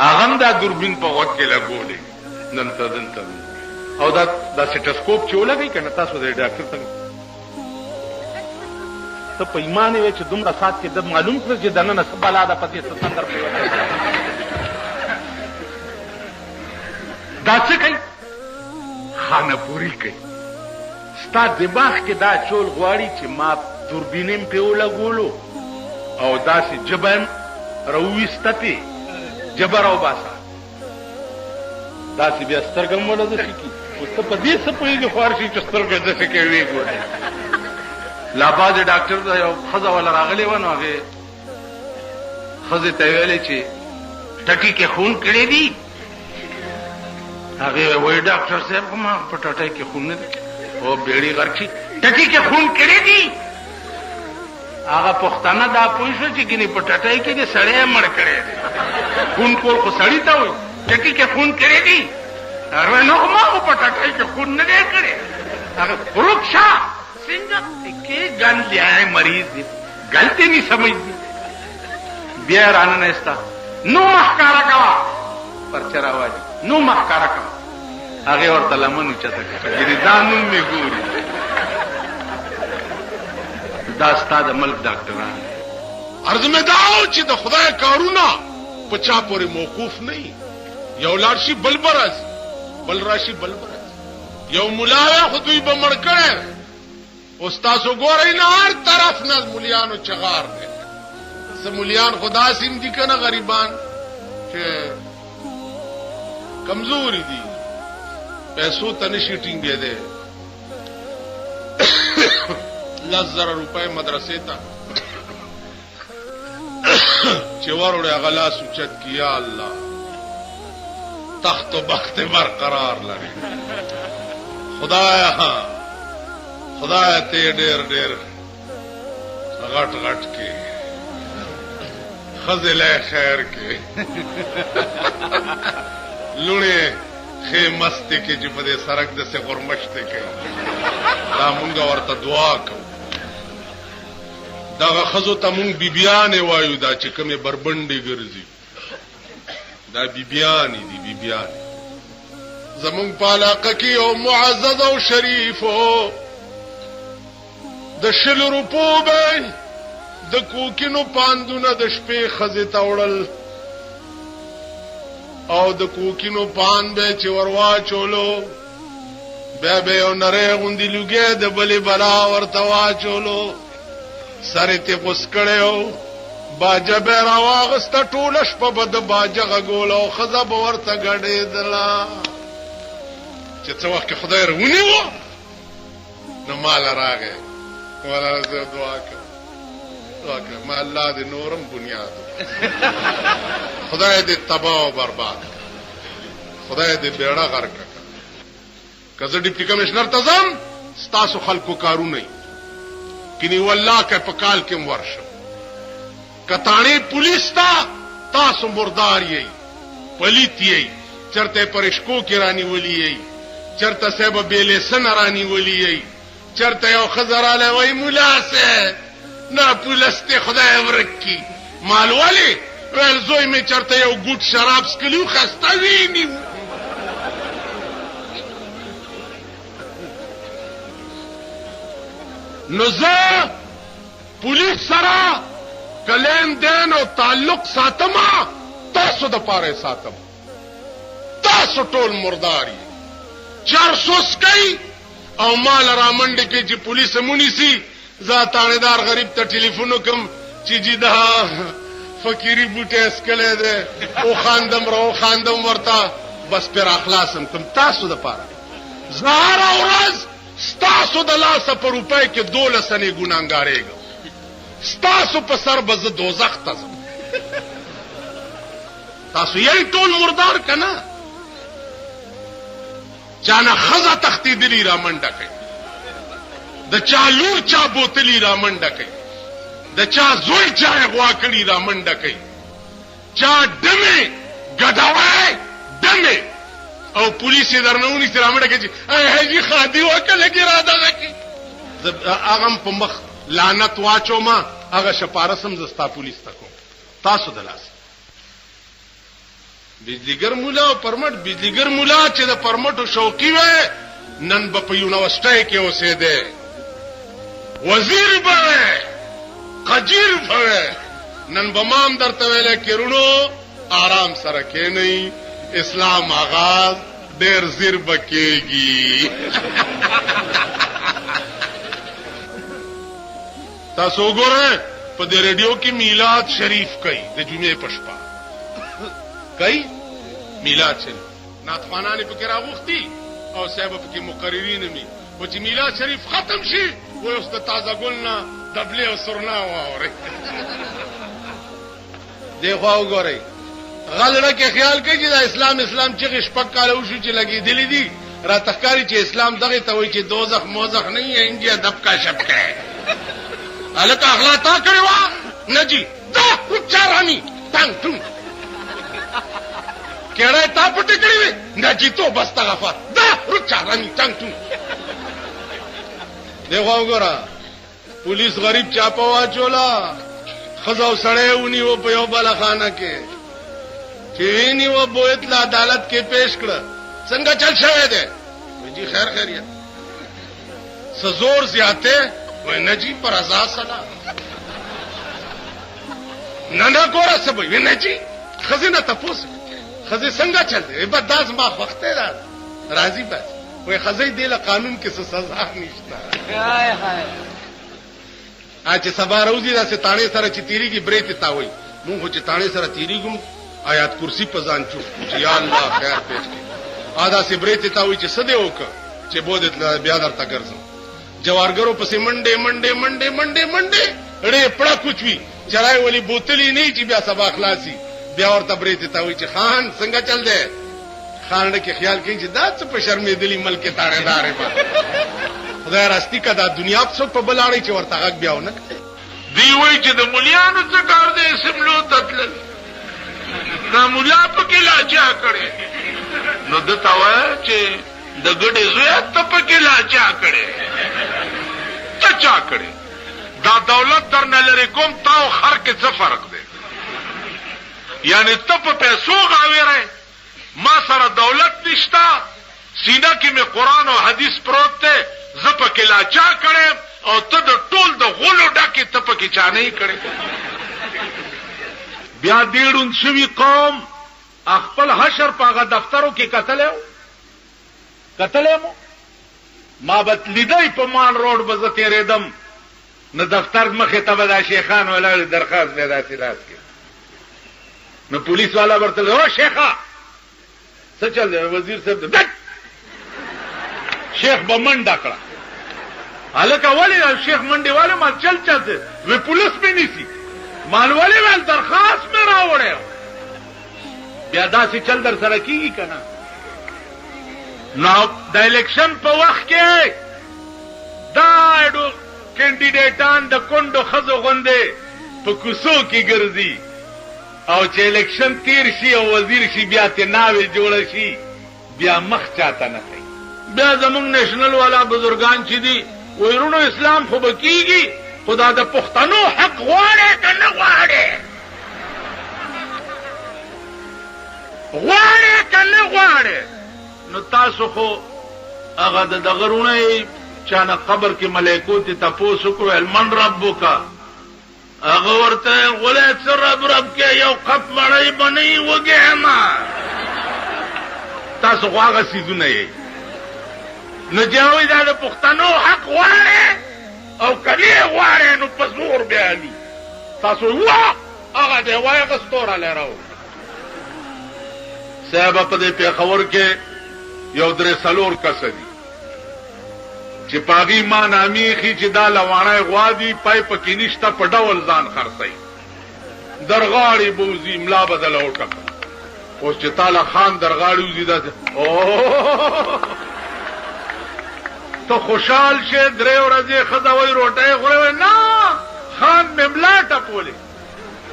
هغه دا دوربین په وخت کې لګولې دلته او دا سټسکوپ چې ولګي کنه تاسو د ډاکټر ته په ایمان وي چې دومره سات کې د معلوم کړ چې دنه نسب بالا د پتی ستندر په دا څه کوي خانه پوری کوي ستا دماغ کې دا چول غواړي چې ما دوربینم په ولګولو او داسې جبن رويستتي جبر او باسا داسې بیا سترګم ولا د شي او ته په دې څه پوهیږي خارشي چې سترګې د څه کې وی ګورې لا باز ډاکټر دا یو خزه ولا راغلی ونه هغه خزه ته ویلې چې ټکی کې خون کړی دی هغه وای ډاکټر صاحب ما په ټټای کې خون نه او بیړی غرچی ټکی کې خون کړی دی هغه پښتانه دا پوښتنه چې ګني په ټټای کې دې سړی مړ کړی دی خون کول خو سړی ته وای ټکی کې خون کړی دی هغه نو ما په ټټای کې خون نه دی کړی هغه ورکشا څنګه کې ګان لیاي مریض دی غلطی نه سمجھدي بیا رانه نهستا نو محکارا کا پر چراواجی نو محکارا کا هغه ورته لمنو چته کړي دا نوم می ګوري دا ستاد ملک ډاکټران عرض مې داو چې د خدای کارونه په چا پورې موقوف نه یو لارشي بلبرز بل راشي بلبرز یو مولا خدوی به مړ کړي استاد وګورئ نه هر طرف نه مولیانو چغار دي سمولیان خدا سیم دي کنه غریبان چې کمزوري دي پیسو تنشی ټینګ دی ده 10,000 روپے مدرسے تا چې وروړه غلا سوچت کیا الله تخت و بخت برقرار لري خدایا ته ډېر غټ کې خزله خیر کې لونه خې مستی کې چې په دې سرک د څه غرمشته کې دا مونږ ورته دعا کوو دا خزو ته مونږ بیبيانې وایو دا چې کومه بربندې ګرځي دا بیبيانې دي بیبيانې زمونږ په علاقه کې او معزز او شریف د 100 روپو به د کوکینو پاندونه د شپې خزه تاوړل او د کوکینو پان به چې وروا چولو بیا به یو نری غوندي لوګي د بلې بلا ورته واچولو سره ته غوس کړو باجه به راواغسته ټوله شپه به د باجه غولو خزه به ورته غړېدلا چې څو وخت خدای رونی و نو مال راغې ولا زه دعا کوم ما الله دې نورم بنیاد خدای دې تباہ او برباد خدای دې بیړه غرق کړه کزه ډیپټي کمشنر تزم ستاسو خلکو کارو نه کینی والله که په کال کې ورشه کتاڼي پولیس تاسو مردار یې پلیت یې چرته پرشکو کې رانی ولي یې چرته سبب بیلې سن رانی ولي یې چرته یو خزراله وای مولا سه نه پولسته خدای ورکی مال والی ول زوی می چرته یو ګوټ شراب سکلیو خسته ویني نو زه پولیس سره کلین دین او تعلق ساتما تاسو د پاره ساتم تاسو ټول مرداري 400 سکي او مال را منډه کې چې پولیس مونږ سي ذاتانیدار غریب ته ټلیفون وکم چې جی دا فقيري بوټه اسکله ده او خاندم ورته بس پر اخلاصم کوم تاسو د پاره زهر اورز ستاسو د لاسه په روپۍ کې 12 سنې ګناګارېږم ستاسو په سر به زه دوزخ ته ځم تاسو یې ټول مردار کنه چانه خزه تختیدلی را منډه کوي د چا لور چا بوتلی را منډه کوي د چا زوی چا غوا کړی را منډه کوي چا دمه ګډاوي دمه او پولیس درنونی سره منډه کوي هغه خادي وکړه کې را دغه کی هغه په مخ لعنت واچو ما هغه شپارسم زستا پولیس تکو تاسو دلاس بجلیګر مولا او پرمټ بجلیګر مولا چې د پرمټو شوقي وې نن په یونیورسيټي کې اوسېده وزیر به قجیر به نن بمام درته ویل کېرونو آرام سره کېنئ اسلام آغاز ډېر زیر بکېږي تاسو وګورئ په دې ریډیو کې میلاد شریف کوي د جمعې په شپه کوي میلاد شریف ناتخوانان پکې راغوښتي او صاحب پکې مقررین مي و چې میلاد شریف ختم شي و اوس د تازه ګلنا دبلې او سرنا واوري دیخوا وګورئ غلړه کې خیال کوي چې د اسلام چې شپږ کال وشو چې لګېدلې دي را تخکاری چې اسلام دغه ته وایي چې دوزخ موزخ نه یې انډیا دبکا شپکه الکه اخلاق تا کړی وا نه جی دا چارانی تنگ تم کېړه تا پټ کړی نه جی تو بس تغفر دا چارانی تنگ تم دیخوا وګوره پولیس غریب چاپا واچولا خزاو سړی ونیو په یو بالاخانه کې چې وینیو بویت لا عدالت کې پیش کړ څنګه چل شوی دی جی خیر خیریت سزور زیاته وای نه جی پر ازا سلا نه ګوره څه وای نه جی خزینه تاسو خزې څنګه چل دی به داس ما وخته را راضی بس وای خزې دی له قانون کې څه سزا نشته هاي هاي اچ سبا روزي دا سه تانه سره چې تیریږي بریته تا وای مونږ چې تانه سره تیریږم آیات کرسی په ځان چو چې یا الله خیر پېښ کړي ادا سه بریته تا وای چې سده وک چې بودت بیا درته ګرځم جوارګرو پسې منډه اړې پړه کوچوي چرای ولی بوتلی نه چې بیا سبا خلاصي بیا ورته بریته تا وای چې خان څنګه چل دی خان کې خیال کوي چې دا څه په شرمېدلی ملک تاړه دارې ما خدای راستی کدا دنیا په بلاړی چې ورته غږ بیاونه دی وای چې د مليانو څخه کار دې سملو تتل دا ملیا په کې لاچا کړي نو د تاوه چې د ګډې زوی ته په کې لاچا کړي ته چا کړي دا دولت درنه لري کوم تاو خر کې څه فرق دی یعنی ته په پیسو غاویره ما سره دولت نشتا سینه کې می قران او حدیث پروت ته زپه کې لاچا کړي او ته د ټول د غلو ډکه ته په کې چا نه کړي بیا ډیرون شوی قوم خپل حشر پاغه دفترو کې قتلې مو ما بت لیدای په مان روډ بزته ریدم نو دفتر مخه ته ودا شیخان ولا درخواست پیدا سیلاس کې نو پولیس والا ورته او شیخا څه چل دی وزیر صاحب شیخ بمنډه کړه الکه ولی شیخ منډه والے ما چلته وی پولیس به نيسي مالواله ول درخواست مې راوړې بیا داسې چل در سره کیږي کنه نو د الیکشن په وخت کې دا اډو کینډیډیټان د کندو خزو غوندې په کوسو کې ګرځي او چې الیکشن تیر شي او وزیر شي بیا ته ناوې جوړ شي بیا مخ چاته نه کوي بیا زمونږ نېشنل والا بزرگان چې دي ويرونو اسلام خو بکیږي خدا د پښتنو حق غواړي کنه غواړي نو تاسو خو هغه د دغرونه چانه قبر کې ملائکو ته تاسو کو المن ربک هغه ورته غولې سر رب کې یو قپ مړی بنئ وګه ما تاسو هغه سيزونه یې نو جوړې دا د پښتنو حق غواړي او کله غواړي نو په زور بیانې تاسو هغه دی وایي غستوره لراو صاحب په دې پیښور کې یو درې سلور کس دي چې پاغي ما نامي خي چې دا لوانه غوادي پای پکې نشته په ډول ځان خرڅي درغاړي بوزي ملا بدل اوټه اوس چې تعالی خان درغاړي وزي دا ته خوشحال شه درې ورځې خدای روټه غوړې نه خان مملا ټپولې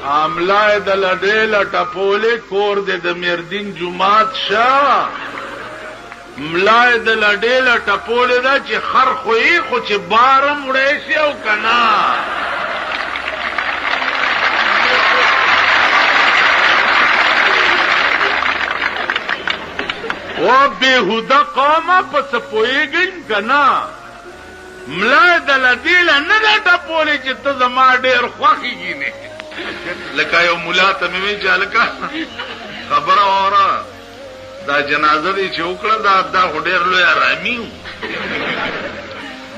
عاملای د لډېل ټپولې کور دې د مردین جمعات شاه ملای د لډېل ټپولې دا چې خر خوې خو چې بارم وړې شي او کنا او بےهوده قومه په څه پوهېږئ که نه ملا دله دې له نه ده ټپولی چې ته زما ډېر خوښېږي نه لکه یو ملا ته مې وایي چې هلکه خبره واوره دا جنازه دې چې وکړه دا خو ډېر لوی ارامي و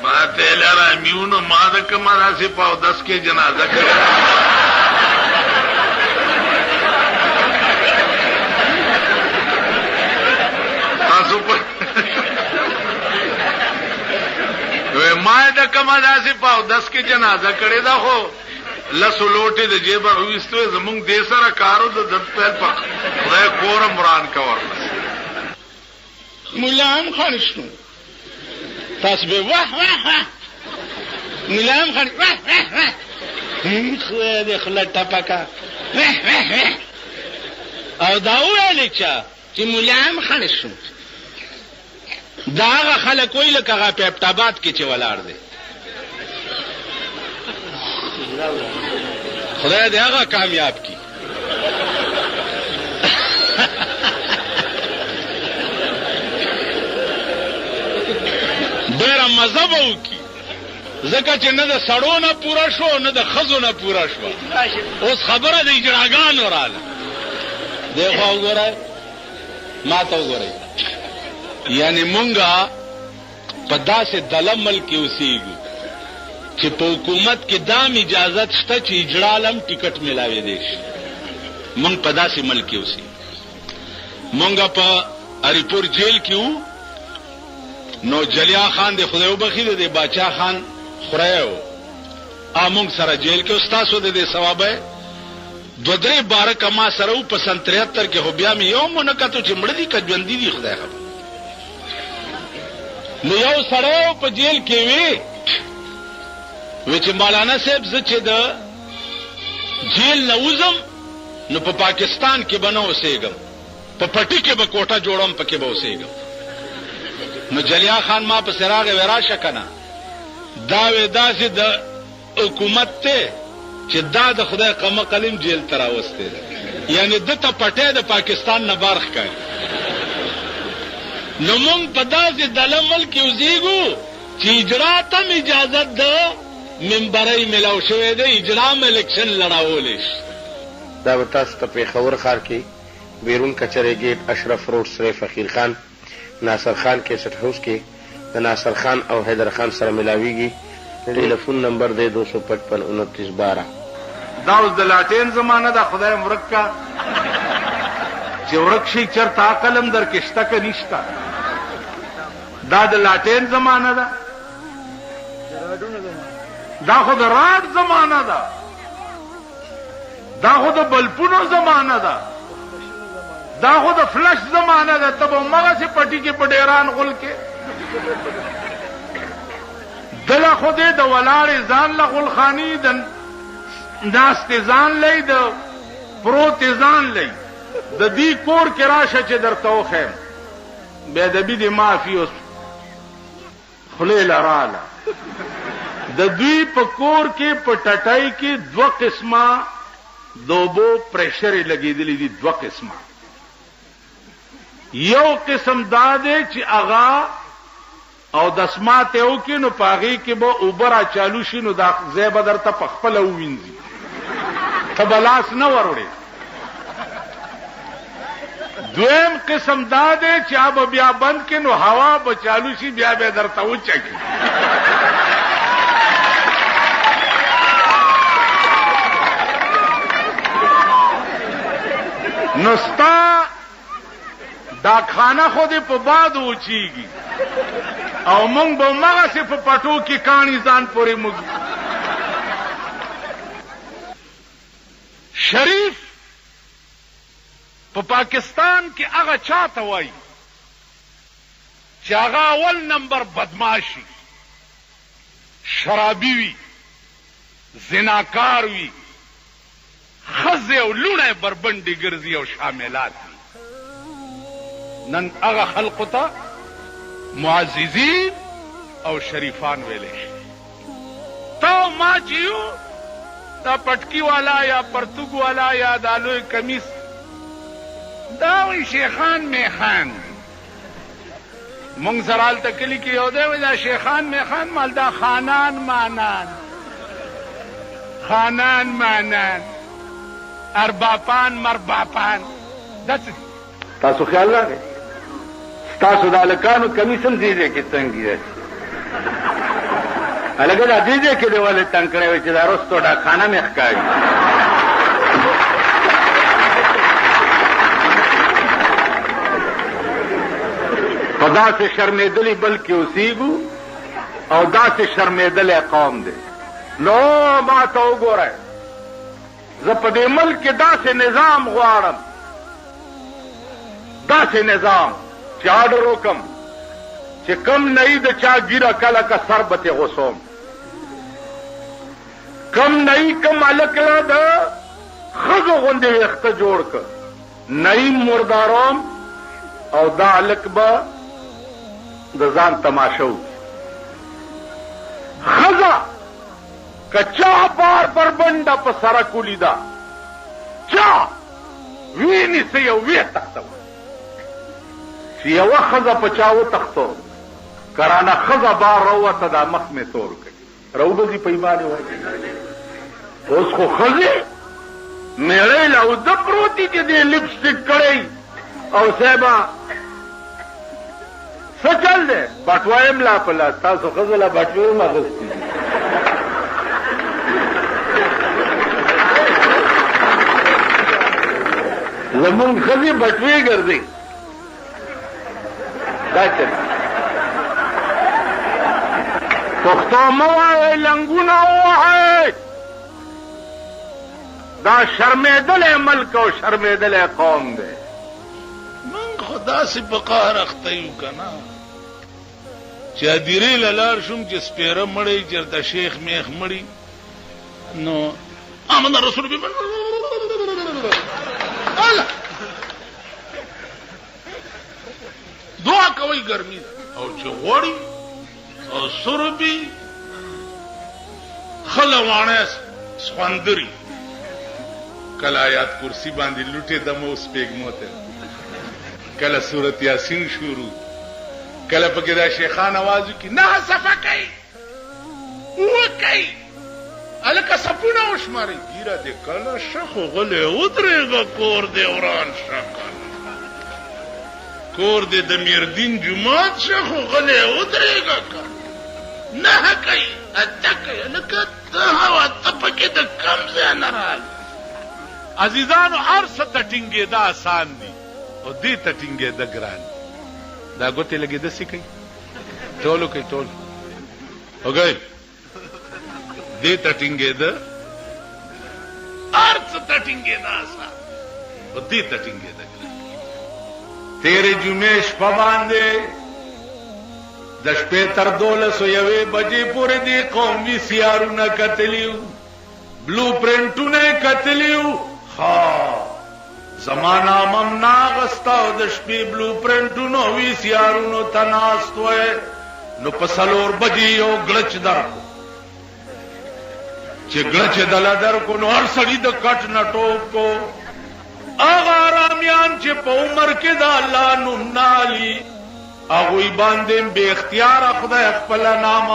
ما ته یې ارامي و نو ما د کومه داسې په اودس کې جنازه کړې تاسو په ما د کومه داسې په اودس کې جنازه کړې ده خو لسو لوټې د جیبه راویستو زمونږ دې سره کارو د پیل په خدای کورم وران کا ورنه ملا هم خړ شو تاسو به واه واه واه ملا هم خړ واه واه واه خو دې خله ټپکا واه واه واه او دا ویل چې ملا هم خړ شو دا هغه خلک وی لکه هغه په ابتابات کې چې ولاړ دی خدای دې هغه کامیاب کی ډېره مزه به وکړي ځکه چې نه د سړو نه پوره شو نه د ښځو نه پوره شوه اوس خبره د اجراګانو راله دی خوا وګورئ ما ته وګورئ یعنی مونږه په داسې دله ملک کې اوسېږو چې په حکومت کې دام اجازت شته چې اجرالم ټیکټ ملاوي دی شي مونږ په داسې ملک کې اوسېږو مونږه په اریپور جیل کې وو نو جلیا خان د خدای وبخښي د باچا خان خورایو مونږ سره جیل کې استاسو د دې ثوابه دو درې بار کما سره و په 73 کې خو بیا مې یو منکتو چې مړ دي که ژوندي دي خدای خبر نو یو سره په جیل کې وی چې مولانا صاحب زه چې د جیل نه وځم نو په پاکستان کې به نه اوسېږم په پټي کې به کوټه جوړم پکې به اوسېږم نو جلیا خان ما په سراغ وراشه کنه دا وې داسې د حکومت ته چې دا د خدای قمه قلم جیل ته راوستی یعنی دته پټی د پاکستان نه بار ښکاري نو مونږ په داسې دله ملک کې اوسېږو چې اجرا ته م اجازت ده منبرۍ ملاو شوی دی اجرا م الیکشن لړاولی شي دا به تاسو ته پېښور ښار کې بیرون کچرې ګیټ اشرف روډ سره فقیر خان ناصر خان کیسټ هاوس کې د ناصر خان او حیدر خان سره ملاویږي ټلیفون نمبر دی 255 29 12 دا اوس د لاټین زمانه ده خدای مرک کا چې ورک شي چرته عقل هم در کې شته که نشته دا د لاټین زمانه ده دا خو د راډ زمانه ده دا خو د بلپونو زمانه ده دا خو د فلش زمانه ده ته به همغسې پټي کې په ډیران غول کې دله خو دې د ولاړې ځان له غلخاني د ناستې ځان لئ د پروتې ځان لئ د دې کور کې راشه چې درته وښیم بېادبي دې معافي اوس خولې لراله د دوی په کور کې په ټټۍ کې 2 قسمه د اوبو پریشرې لګېدلې دي 2 قسمه یو قسم دا دی چې هغه او دسمات یو کې نو په هغې کې به اوبه را چالو شي نو دا ځای به درته په خپله ووینځي ته به لاس نه وروړې دویم قسم دا دی چې هغه بیا بند کې نو هوا به چالو شي بیا به درته وچکي نو ستا دا خانه خو دې په باد وچیږي او مونږ به همغسې په پټو کې کاڼي ځان پورې موږي شریف په پاکستان کې هغه چاته وایي چې هغه اول نمبر بدماشي شرابي وي زناکار وي خزه او لونه بربندې ګرځي او شاملات نن هغه خلقو ته معززین او شریفان ویلې شي تا ما چې یو دا پټکی والا یا پرتوګ والا یا دا لوی کمیس دا وی شیخان میخان مونږ سره هلته کلي کې یو دی وایي دا شیخان میخان مال دا خانان مانان خانان مانان ارباپان مرباپان دا څه تاسو خیال راغی ستاسو د هلکانو کمیس هم دې ځای کې تنګ دی هلکه دا دې ځای کې دی ولې تنګ کړی وی چې دا رستو ډاکخانه مې ښکاري په داسې شرمېدلي بلکې اوسېږو او داسې شرمېدلی قوم دی نو ما ته وګورئ زه په دې ملک کې داسې نظام غواړم داسې نظام چې آډر وکم چې کم نه د چا ګیره کله که سر به ترې غوڅوم کم نه کم هلک له د ښځو غوندې ویښته جوړ که نه مرداروم او دا هلک به د ځان تماشه وکړي ښځه که چا بار بربنډه په سړک ولیده چا وینیسه یو ویې تختوه چې یوه ښځه په چا وتښتو کرانه ښځه بار راووته دا مخ مې تور کوي راوبځي په ایمان یې وایي اوس خو ښځې میړی له اوده پروتي چې دې لپسټک کړی او صاحبه څه چل دی بټوه یې ملا په لاس تاسو ښځو له بټوې هم اخیستي دي زمونږ ښځې بټوې ګرځي دا چل پښتو مه وایئ لنګونه ووهئ دا شرمېدلی ملک او شرمېدلی قوم دی من خو داسې په قهر اخته یو که نه چې هدیرې له لاړ شوم چې سپېره مړی چېرته شیخ میخ مړي نو آمن رسول الله دعا کوي ګرمي او چې غوړي او سربي خلوانه سخوندري کله آیات کرسی باندې لوټې دمه اوس پیګمو ته کله سورت یاسین شروع کله پکې دا شیخان आवाज کی نه صفه کوي وکي الکه سپونه وشماري ګیره دې کله شخ غلې ودرېږه کور دې وران شکل کور دې د میردین جماعت شخ غلې ودرېږه نه کوي اتکه الکه ته هوا ته پکې د کم ځای نه راځي عزیزانو هر څه ته ټینګېدا آسان دي او دې ته ټینګېده ګران دا ګوتې لګېده سي کوي ټولو کوي ټول وګئ دې ته ټینګېده هر څه ته ټینګېده آسان او دې ته ټینګېده ګران تیرې جمعې شپه باندې د شپې تر 12:01 بجې پورې دې قومي سیارونه کتلیو بلو پرنټونه کتلیو ها زمانہ ممنا غستا د شپې بلو پرنټونو وی سیارونو تناست وې نو پسلور بجې یو غلچ در چې غلچ دل در کو نو هر سړی د کټ نټو کو اغه رامیان چې په عمر کې د الله نوم نالي هغه باندې به اختیار خدای خپل نام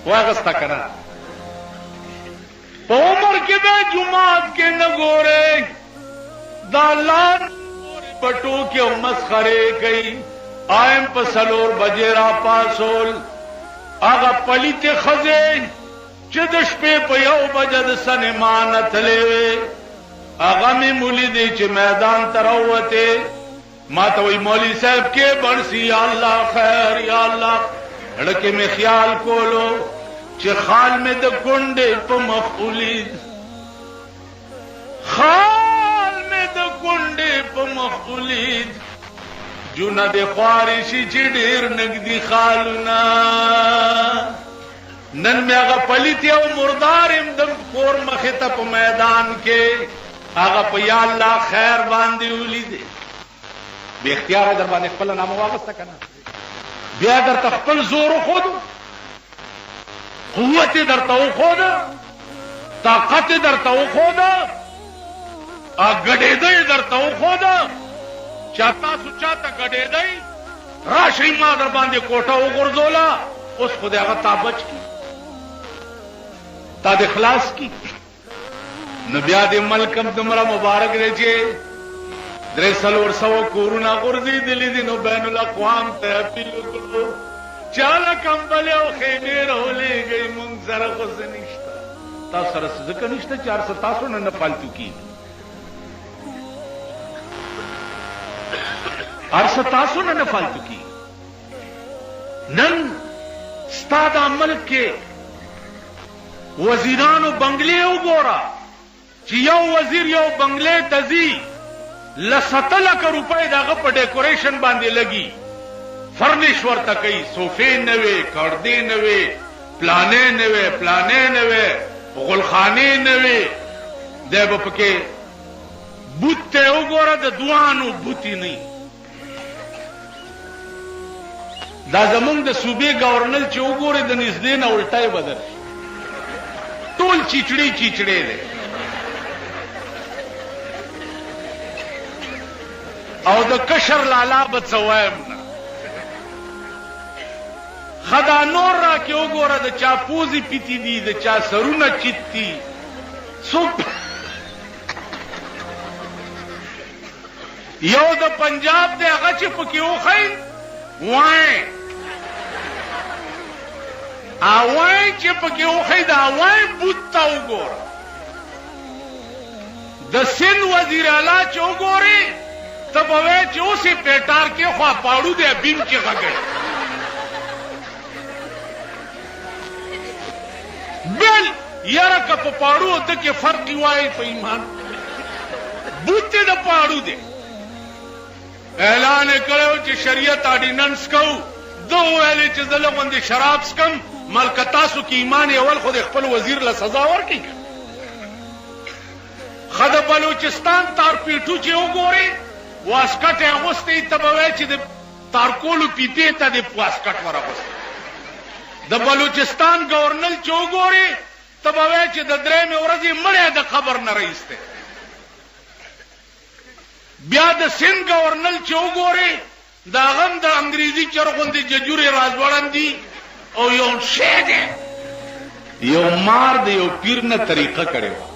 واغستا کنه په عمر کې به جمعات کې نه ګورې دا لان پټو کې مسخره کوي آیم په سلور بجې را پاسول هغه پلیت خزې چې د شپې په 1 بجې د سنما نه تلې هغه مې مولي دی چې میدان ته راوته ما ته وی مولوی صاحب کې برسي یا الله خیر یا الله لکه مې خیال کولو چې خال مې د کونډې په مخولید خال مې د کونډې په مخولید جونه د خواري شي چې ډېر نګدي خالونه نن مې هغه پلیت او مردار هم د کور مخې ته په میدان کې هغه په یا الله خیر باندې ولیدې به اختیار در باندې خپل نام واغسته کنه بیا درته خپل زور خود قوت درته خود طاقت درته خود اګډېدې درته خود چاته سوچاته ګډېدې راشي ما در باندې کوټه وګرځولا اوس خدای هغه تا بچ کی تا د خلاص کی نو بیا د ملکم دمره مبارک دی چې 300 کورونه غورځېدلي دي نو بین الاقوام ته اپیل وکړو چاله کمبل او خیمې راولېږئ مونږ سره خو څه نشته تاسو سره څه ځکه نشته چې هر څه تاسو نه فالتو کېږي هر څه تاسو نه فالتو کېږي نن ستا د ملک کې وزیرانو بنگلې وګوره چې یو وزیر یو بنگلې ته ځي 100 لک روپۍ دغه په ډیکوریشن باندې لګي فرنیش ورته کوي صوفې نه وي کړدې نه وي پلانې نه وي غلخانې نه وي دی به پکې بوت ته وګوره د دوانو بوتې نه دا زمونږ د صوبې گورنر چې وګوري د نږدې نه الټای بدل ټول چیچړې دی او د کشر لالا به څه وایم نه خدا نور را کې وګوره د چا پوزې پیتې دي د چا سرونه چیت دي څوک یو د پنجاب دی هغه چې پکې وښی وای چې پکې وښی دا وای بوت ته وګوره د سند وزیر اعلی چې وګورې ته به وایې چې اوس یې پیټار کې خوا پاړو دی بیم چې غږی بل یاره که په پاړو ده کې فرق وایي په ایمان بوت دی د پاړو دی اعلان یې کړی چې شریعت آرډیننس کوو ده وویلې چې زه له غوندې شراب څکم ملکه تاسو کې ایمان اول خو د خپل وزیر له سزا ورکړي ښه د بلوچستان تارپیټو چې وګورې واسکټ یې اغوستی ته به وایې چې د تارکولو پیپې ته د واسکټ ور اغوستی د بلوچستان گورنر چې وګورې ته به وایې چې د 3 ورځې مړی د قبر نه رایستی بیا د سند گورنر چې وګورې د هغه هم د انګریزي چرغ غوندې ججورې راځوړندي او یو شی دی یو مار د یو پیر نه طریقه کړې وه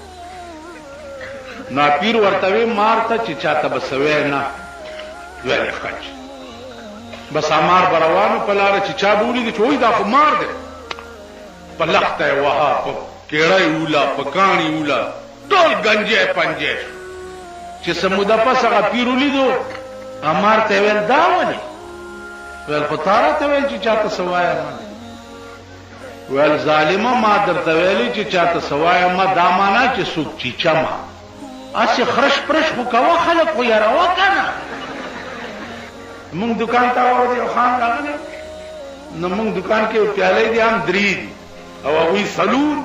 نو پیر ورته وی مار ته چې چاته به سوی نه ویلې خچ بس مار به روانو په لاره چې چا به ولیدي چې وایي دا خو مار دی په لخته یې وها په کیړی اوله په کاڼي اوله ټول گنجی پنجی چې څه موده پس هغه پیر ولیدو مار ته ویل دا ولې ویل خو تا راته ویل چې چاته څه وایم ویل ظالمه ما درته ویلې چې چاته څه وایم دا معنا چې څوک چیچمه اسې خرش پرش خو کوه خلک خو یاروه که نه مونږ دکان ته ورځو یو خان راغلی نو مونږ دکان کې پیالې دي هم 3 دي او هغوی سلور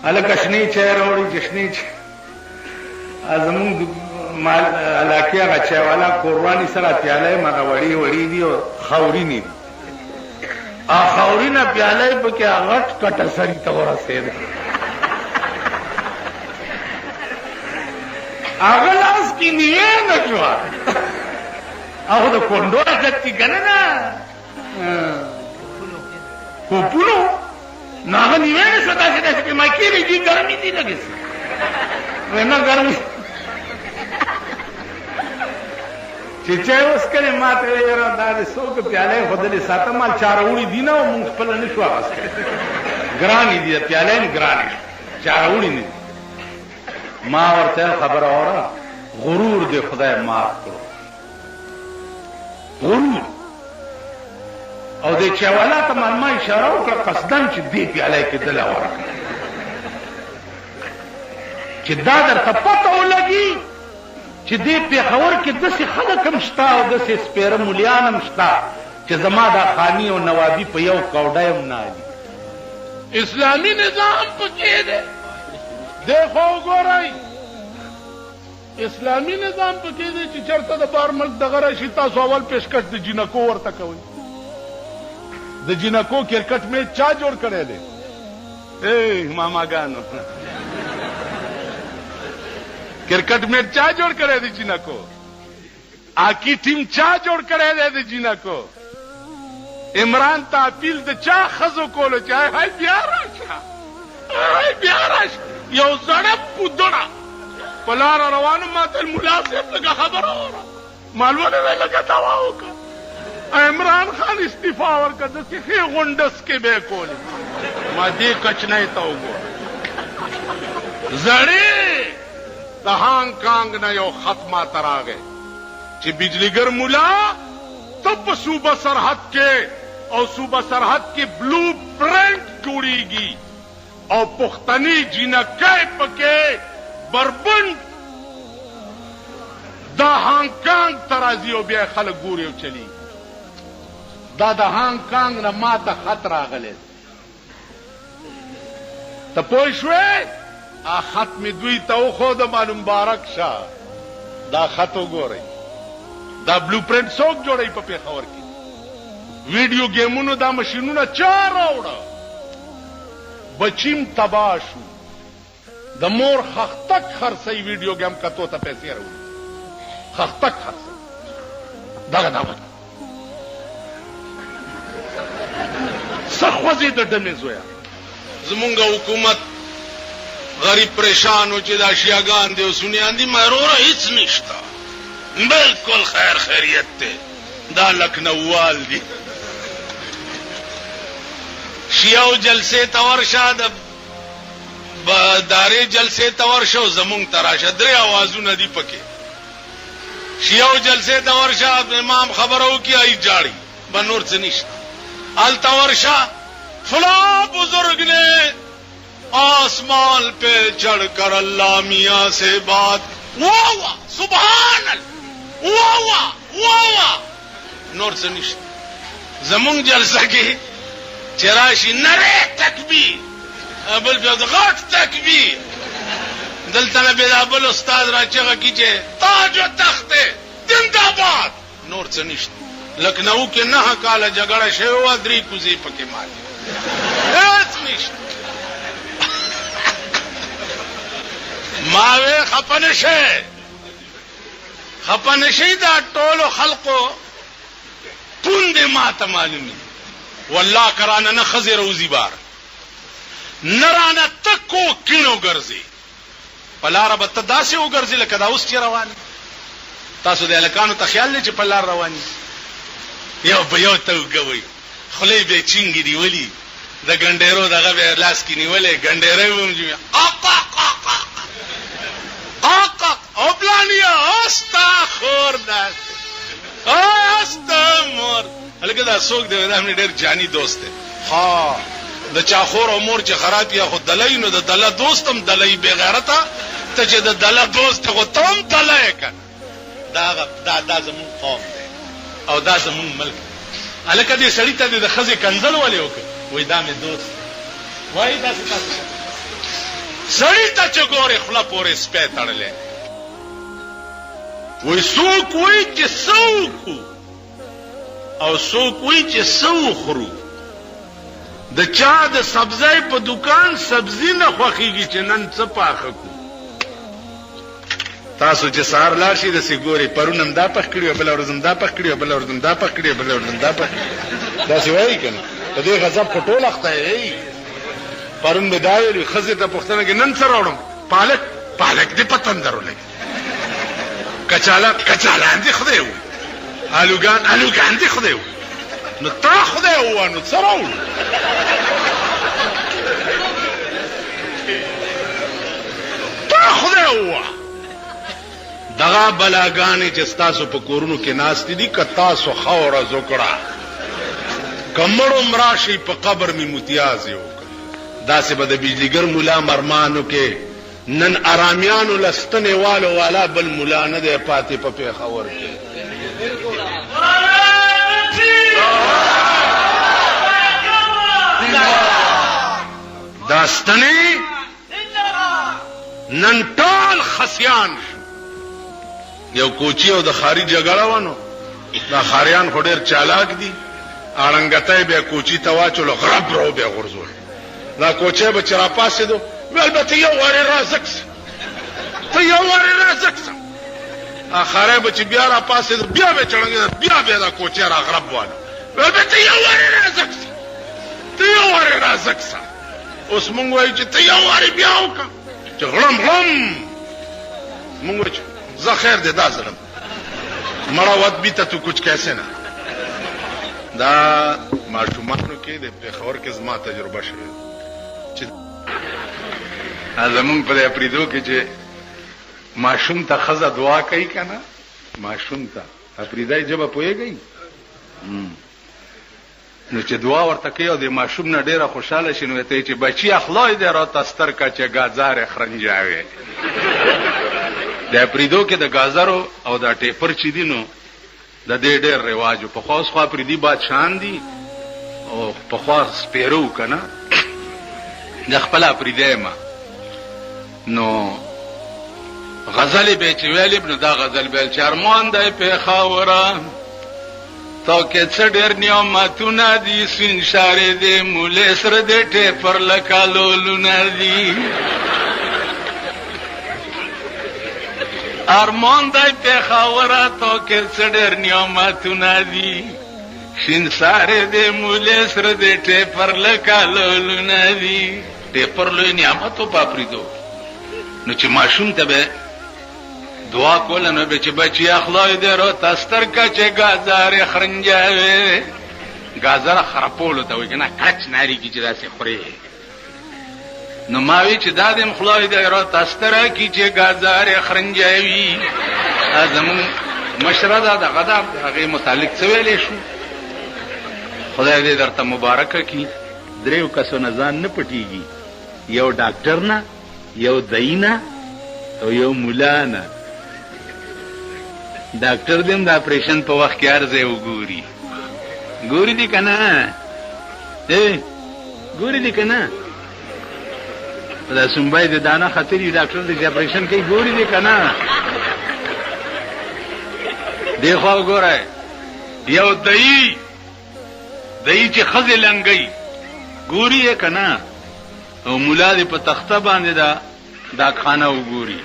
هلکه شنې چای راوړي چې شنې چای زمونږ علاقې هغه چایوالا کورواني سره پیالې مغه وړې دي او خاورینې دي خاورینه پیالې پکې غټ کټه سړي ته ورسېده هغه لاس کې نیوې نه شوه هغه د کونډو عزت کې که نه کوپونو نو هغه نیوې نه شوه داسې پې ما کېږي دي ګرمې دي لږې نه ګرمې چې چای وڅکلې ما ته ویې یاره دا د 100 پیالې ښودلې ساته مال چاره وړي دي نه او مونږ خپله نه شو اخیستی ګرانې دي د پیالې هم ګرانې چاره وړي نه دي ما ورته خبره اوره غرور دې خدای معاف کړو غرور او دې چایوالا ته ما اشاره وکړه قصدن چې دې پیالې کې دله ورکړه چې دا درته پته ولګي چې دې پېښور کې داسې خلک هم شته او داسې سپېره مولیان هم شته چې زما دا خاني او نوابي په یو کوډی هم نه علي اسلامي نظام پکې دی دی خو وګورئ اسلامي نظام پکې دی چې چېرته د بار ملک دغه راشي تاسو اول پیشکش د جینکو ورته کوئ د جینکو کرکټ میچ چا جوړ کړی دی ماماګانو کرکٹ میچ چا جوړ کړی دی جینکو आकी टीम چا جوړ کړی دی د جینکو عمران ته اپیل د چا خزو کولو چې هاي بیا راشه یو زړه پودړه په لار روانو ماته مولا صاحب لږه خبره وره معلومه نه لګه دوا وکړه عمران خان استعفا ورکړه داسې ښې غونډس کې به یې کولې ما دې کچنۍ ته وګوره زړې د هانګ کانګ نه یو خط ماته راغی چې بجلیګر مولا ته په صوبه سرحد کې او صوبه سرحد کې بلو پرنټ جوړیږي او پښتني جینکۍ پکې بربند دا هانګ کانګ ترازی او بیا خلک ګوري او چلی دا د هانګ کانګ نه ماته خط راغلی ته پوه شوې خط می دوی ته وښود معلوم مبارک شه دا خط وګورئ دا بلو پرنټ څوک جوړوي په پېښور کې ویډیو گیمونو دا مشینونه چا راوړه بچیم تباه شو د مور خختک خرڅوي ویډیو گیم کتو ته پیسې راوړي خختک خرڅوي دغه دعوت څه خوځې د ډمې زویه زمونږ حکومت غریب پریشانو چې دا شیاګان دی او سنیان دي مروره هیڅ نشته بالکل خیر خیریت ته دا لکنووال دي شیعو جلسه تورشه د دارې جلسه تورشه زمونږ تراشه درې आवाजونه دي پکې شیعو جلسه تورشه امام خبرو کی ای جاړي بنور څه نشته ال تورشه فلا بزرگ نے آسمان پہ چڑھ کر اللہ میاں سے بات واہ سبحان اللہ واہ نور سے نشت زمونږ جلسه کې چراشی نره تکبیر بل بیا غټ تکبیر دلته نه بیا بل استاد را چغه کیږي تاج او تخت زنده‌باد نور څه نشت لکھنؤ کې 9 کاله جګړه شوی و درې کوزي پکې مالي هیڅ نشت ماوی خپنشی دا ټولو خلقو پوند ما ته معلومی والله کرانه نه خزی روزی بار نرانه تکو کینو ګرځي پلار به تداسې وګرځي لکه دا اوس چې روان تاسو د الکانو ته خیال نه چې پلار رواني یو به یو ته وګوي خلی به چینګي دی ولی د ګنډېرو دغه به لاس کې نیولې ګنډېرې ومجي آقا او پلانیا استغفر الله استمر هلکه دا څوک دی دا مې ډېر جانی دوست دی ها د چاخور امور چې خراب یا خود دلای نو د دله دوستم دلای بے غیرته ته چې د دله دوست خو تم دلای کړه دا زمون قوم دی او دا زمون ملک هلکه دې سړی ته د خزې کنزل ولې وکړ وای دا مې دوست وای دا څه سړی ته چې ګورې خله پورې سپی تړلی وای څوک وای چې څه وکړو او څوک وای چې څه وخورو د چا د سبزی په دکان سبزی نه خوښېږي چې نن څه پاخه کړو تاسو چې سهار لاړ شئ داسې ګورئ پرون هم دا پخ کړي بله ورځ هم دا پخ کړي بله ورځ هم دا پخ کړي بله ورځ هم دا پخ کړي داسې وایي که نه د دې غضب په ټول اخته یې پرون مې دا ویلي ښځې ته پوښتنه کې نن څه راوړم پالک دې په تندر ولګي کچالان دې خدای وي الوګان دې خدای وي نو تا خدای ووایه نو څه راوړو تا خدای ووایه دغه بلاګانې چې ستاسو په کورونو کې ناستې دي که تاسو ښه ورځ وکړه که مړو راشئ په قبر مې متیازې وکړه داسې به د بجلیګر ملا مرمانو کې نن ارامیانو لستنې والو والا بل ملا نه دی پاتې په پېښور کې دا ستنې نن ټول خسیان شو یو کوچی او د خاري جګړه ونه دا خاریان خو ډېر چالاک دي اړنګتای به کوچی ته واچولو غرب رو به غرزول دا کوچی به چر پاسېدو البته یو واره رازک ته یو واره رازک اخره به چې بیا را پاسې بیا به چړنګ بیا به دا کوچه را غرب والو به ته یو واره رازک ته یو واره رازک سا اوس مونږ وایو چې ته یو واره بیا وکړه چې غړم مونږ چې زه خیر دې دا ظلم مړه ود بیت تو کچھ کیسے نه دا ماشومانو کې د پیښور کې زما تجربه شوه چې زمونږ په پریدو کې چې ماشوم ته خزه دعا کوي کنه ماشوم ته پریدای جبه پويږي نو چې دعا ورته کوي او د ماشوم نه ډیره خوشاله شي نو ته چې بچي اخلاص دې را تستر کا چې گازار خرنجاوي د پریدو کې د گازارو او د ټیپر چي دي نو د دې ډېر رواجو په خاص خوا پریدي بادشاہان دي او په خاص پیرو کنه د خپل پریدای ما نو غزل به چې ویل ابن دا غزل بل چرمان دی په خاورا تو کې څه ډېر نعمتونه دي سین شارې دې مولې سره دې ټیپر لکالو لونه دي ارمان دی په خاورا تو کې څه ډېر نعمتونه دي سین شارې دې مولې سره دې ټیپر لکالو لونه دي ټیپر له نعمتو پاپریدو نو چې ماشوم ته به دعا کوله نو به چې بچي اخلاص دې رو تستر کا چې گازار خرنجاوي گازار خرپولو ته وي کنه کچ ناری کی چې داسې خوري نو ما وی چې دا دې اخلاص دې رو تستر کی چې گازار خرنجاوي ازم مشردا د غدا هغه متعلق څه ویلې شو خدای دې درته مبارک کړي دریو کسو نه ځان نه پټيږي یو ډاکټر نه یو داینا او یو مولانا ډاکټر دې د اپریشن په وخت کې ارزه وګوري ګوري دي کنه ګوري دي کنه دا سنبای د دانا خطرې ډاکټر دې اپریشن کوي ګوري دي کنه دی خو ګورای یو دای چې خزه لنګي ګوري یې کنه او مولا دې په تخته باندې دا خانه وګوري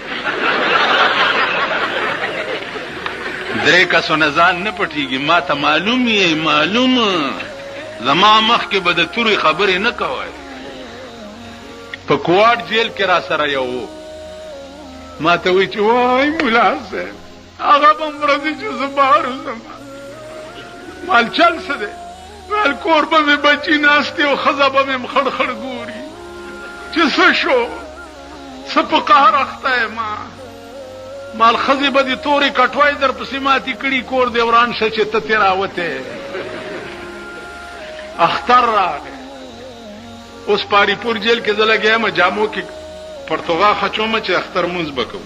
درې کسو نزان نه پټيږي ما ته معلوم زما مخ کې به د توري خبرې نه کوي په کوارټ جیل کې را سره یو ما ته وی چې وای مولا صاحب هغه به مرضی چې زبارو زما مال چل څه دی مال کور به مې بچی ناشته او خزه به مې خړخړ ګوري چې څه شو څه په قهر اخته ما مال خزه به دي توري کټوي در پسې ماتي کړي کور دی وران شه چې ته تیراوته اختر راغی اوس پاری پور جیل کې زلګیا ما جامو کې پرتوغا خچوم چې اختر مونږ بکو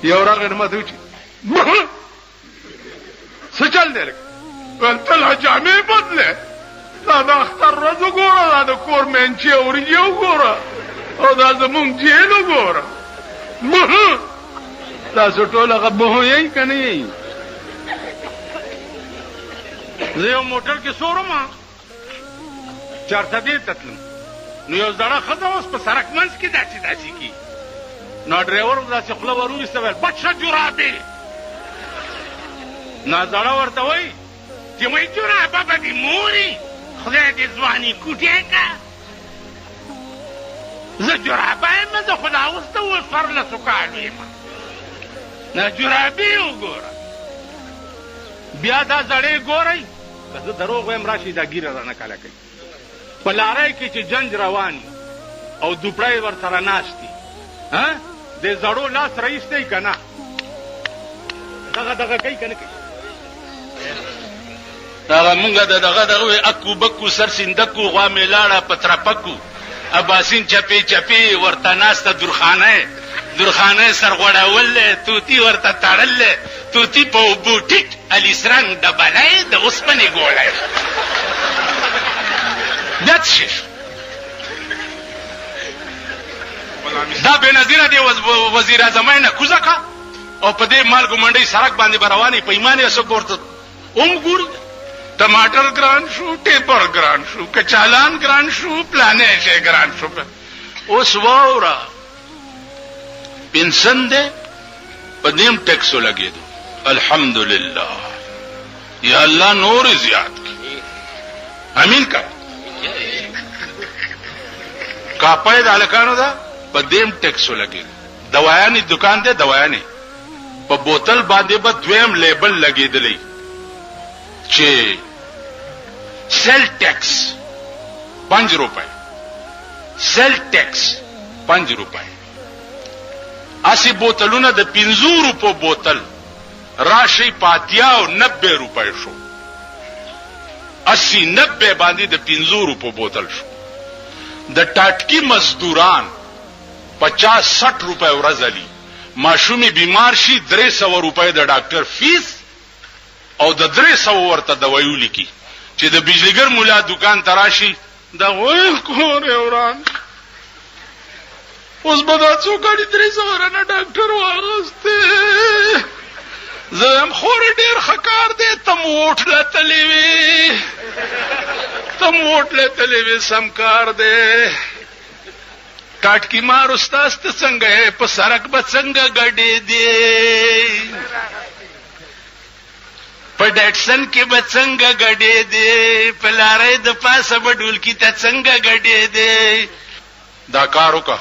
یو راغی ما ته چې څه چل دی ولته لا جامې بدله دا د اختر ورځ وګوره دا د کور منچې اورږي وګوره او دا زمونږ جیل وګوره دا ټول غبه یې کنه یې زه یو موټر کې سورم چارته دې تتلم نو یو ځړه خزه اوس په سرک منځ کې داسي کی نو ډرایور داسې خپل وروري سوال بچا جرابې نه ځړه ورته وای چې مې جرابه به دې موري خدای دې ځواني کوټه کا زه جرابه مې زه خدا اوسته و سر له سکالو نه جرابې وګوره بیا دا زړې ګورئ که زه دروغ وایم راشي دا ګیره رانه کاله کوي په لارۍ کې چې جنج روان او دوپړی ورسره ناست دي د زړو لاس رئیس دی که نه دغه کوي که نه کوي دغه مونږ دغه وی اکو بکو سر سیندکو غوا مې لاړه پترپکو اباسین چپی ورته ناسته درخانه سرغوړول توتی ورته تړل توتی په بوټیک الیسرنګ دبلای د اوسپنې ګولای داتشش دا بنظیره دی وزیر اعظم نه کوزکا او په دې مالګو منډي سړک باندې برواني پیمانه اسو ورته ګور ټماټر ګران شو ټیپر ګران شو کچالان ګران شو پلانې شي ګران شو اوس وورا پنسن دې په نیم ټیکسو لګیدو الحمدلله یا الله نور زیات کی امین کا کاپای د الکانو دا په دیم ټیکس لګي دوايانې دکان دی دوايانې په بوتل باندې به دویم لیبل لګیدلی چې سیل ټیکس 5 روپے سیل ټیکس 5 روپے اسی بوتلونه د 50 روپو بوتل راشي پاتیا او 90 روپے شو 80 90 باندې د 50 روپو بوتل شو د ټاټکی مزدوران 50-60 روپے ورځلی ماشومی بیمار شي 300 روپے د ډاکټر فیس او د 300 ورته دوايو لیکي چې د بجلیګر مولا دکان تراشي دا وای کور اوران اوس به دا څو غړي 300 ورنه ډاکټر واغسته زم خور ډیر خکار دې تم وټ لته وی سمکار دې ټاټکی مار استاد ته څنګه په سرک به څنګه غړې دې په ډټسن کې به څنګه غړې دې په لارې د پاسه بډول کې ته څنګه غړې دې دا کارو کا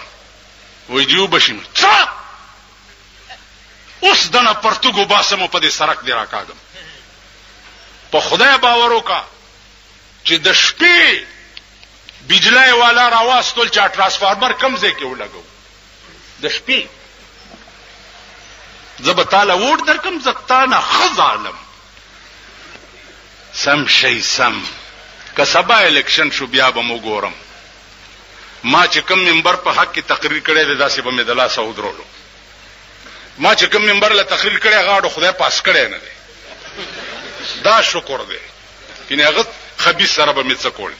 وجو بشم څا اوس دنه پرتګو باسمو په دې سرک دی راکاګم په خدای باور وکا چې د شپې بجلی والا راواستل چې ترانسفارمر کم ځای کې ولګو د شپې زبتاله ووټ درکم زکتانه خزالم سم شي سم که سبا الیکشن شو بیا به مو ګورم ما چې کوم منبر په حق کې تقریر کړی دی داسې به مې د لاسه ودرولو ما چې کوم منبر له تقریر کړی غاړو خدای پاس کړی نه دی دا شکر دی کینه هغه خبيث سره به مې څه کول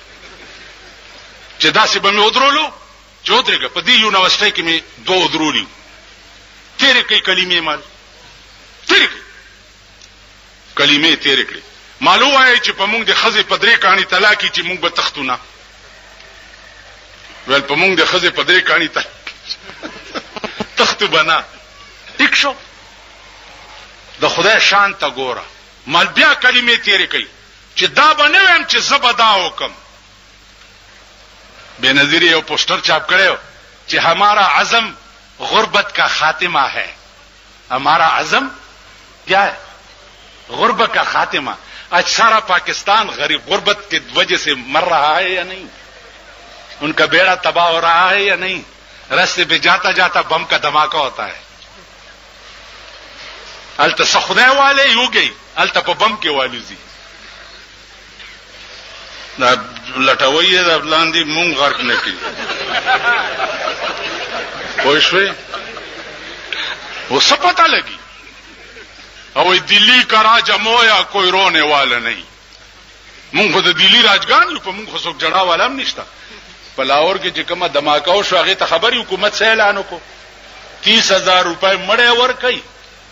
چې داسې به مې ودرولو چې ودرېږه په دې یونیورسيټي کې مې دوه ودرولي تیرې کوي کلمې مال تیرې کوي کلمې تیرې کړې مالو وایي چې په موږ د خزې په درې کاڼي طلاقي چې موږ به تختونه ول په موږ د خزې په درې کاڼي تختو بنا ټیک شو د خدای شان ته ګوره مال بیا کلمې تیرې کوي چې دا به نه ویم چې زه به دا وکم بے نظیری یو پوسټر چاپ کړو چې ہمارا عزم غربت کا خاتمہ ہے ہمارا عزم کیا ہے غربت کا خاتمہ آج سارا پاکستان غریب غربت کی وجہ سے مر رہا ہے یا نہیں ان کا بیڑا تباہ ہو رہا ہے یا نہیں راستے پہ جاتا جاتا بم کا دھماکہ ہوتا ہے التا سخدے والے یو گئی التا پا بم کے والوزی لټوي د لاندې مونږ غرق نه کی پوښوي وہ سب پتہ لگی او دلی کا راج مویا کوئی رونے والا نہیں مونږ د دلی راجګان یو په مونږ څوک جړا والا هم نشته پلاور کې چې کومه دماکه او شو هغه ته خبري حکومت سه اعلان وکړو 30,000 روپے مړې ور کوي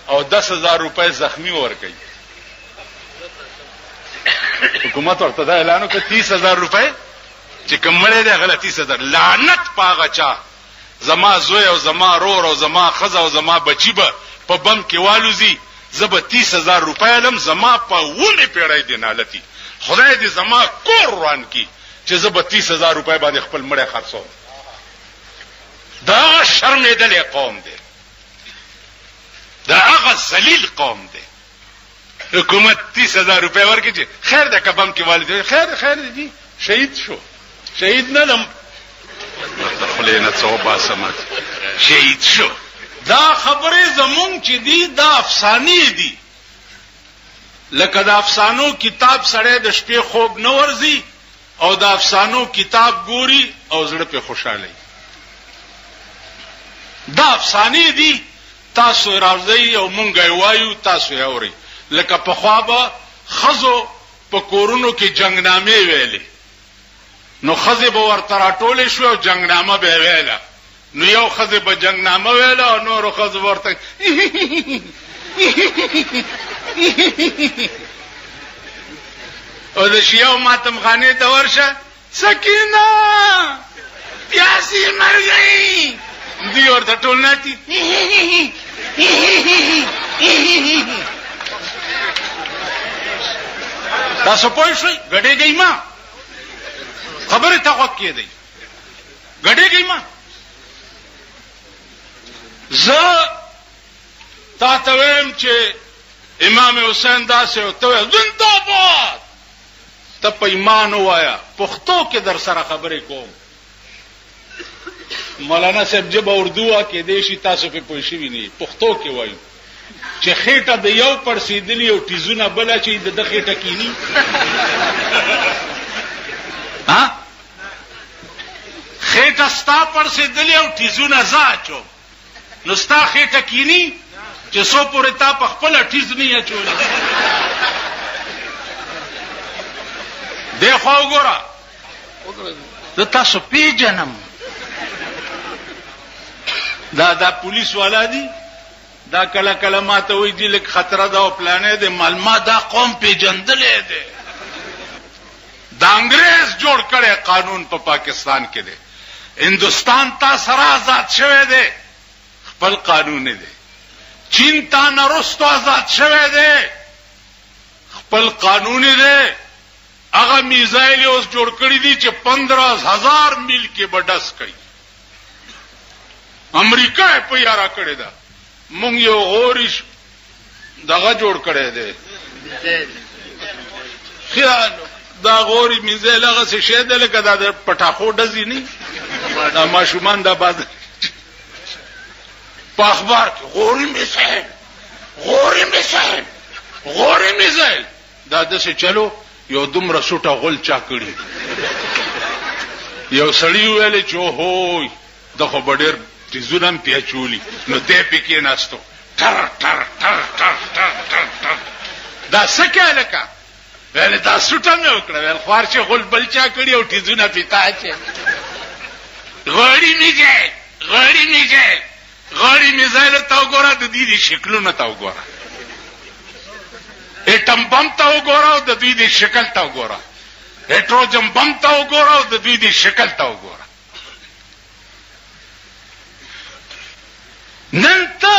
او 10,000 روپے زخمی ور کوي حکومت ورته دا اعلان وکړ 30,000 روپے چې کومړې ده غلطي 30,000 لعنت پاغه چا زما زوی او زما رور او زما خزه او زما بچی به په بم کې والوزی زب 30,000 روپے لم زما په ونه پیړای دی نالتی خدای دې زما قرآن کی چې زب 30,000 روپے باندې خپل مړې خرڅو دا شرمېدل قوم دی دا هغه ذلیل قوم دی حکومت 30,000 روپے ورکړي خیر ده کبم کې والد خیر دي شهید شو شهید نه لم خلینا څوبا سمات شهید شو دا خبره زمون چې دي دا افسانه دي لکه دا افسانو کتاب سره د شپې خوب نه ورزي او دا افسانو کتاب ګوري او زړه په خوشاله دا افسانه دي تاسو راځي او مونږ وایو تاسو یې اوري لکه په خوابه خزو په کورونو کې جنگنامه ویلې نو خزه به ورته راټولې شو او جنگنامه به ویله نو یو خزه به جنگنامه ویله او نور خزه ورته او د شیاو ماتم خانه ته ورشه سکینه پیاسي مر گئی دی ورته ټول ناتی تاسو پوه شئ ګډېږئ ما خبرې ته غوږ کېدئ ګډېږئ ما زه تا ته ویم چې امام حسین داسې ورته ویل زنده‌باد ته په ایمان ووایه پښتو کې در سره خبرې کوم مولانا صاحب جبه اردو وا کېدی شي تاسو پې پوه شوي نه پښتو کې وایو چې خېټه د یو پړسېدلي او ټیزونه بله چې د ده خېټه کیني خېټه ستا پړسېدلې او ټیزونه زه اچوم نو ستا خېټه کینی چې څو پورې تا په خپله ټیز نه اچولی دی خوا وګوره زه تاسو پیژنم دا پولیس والا دي دا کله کله ما ته وایي دي لږ خطره ده او پلانې دی ما دا قوم پیژندلی دی دا انګریز جوړ کړی قانون په پاکستان کې دی هندوستان تا سره آزاد شوی دی خپل قانون دی چین تا نرستو آزاد شوی دی خپل قانون دی هغه میزایل اوس جوړ کړی دي چې 15,000 میل کې به ډس کوي امریکا یې په یاره کړې ده مونږ یو غورش دغه جوړ کړی دی خیال دا غوري میزایل هغه څه شی دی لکه دا د پټاخو ډزې نه دا ماشومان دا باز په اخبار کې غوري میزایل دا داسې چلو یو دومره سوټه غول چا کړي یو سړی ویلی چې اوهوی د خو به ډېر تیزونه هم پې اچولي نو دی پې کېناستو ټر ټر ټر ټر ټر ټر ټر دا څه کوې لکه ویل دا سوټه مې وکړه ویل خوار چې غول بل چا کړي او تیزونه پې تا اچوي غړي میزایل ته وګوره د دې شکلونه ته وګوره ایټم بم ته وګوره او د دوی د شکل ته وګوره هایدروجن بم ته وګوره او د دوی د شکل ته وګوره نن ته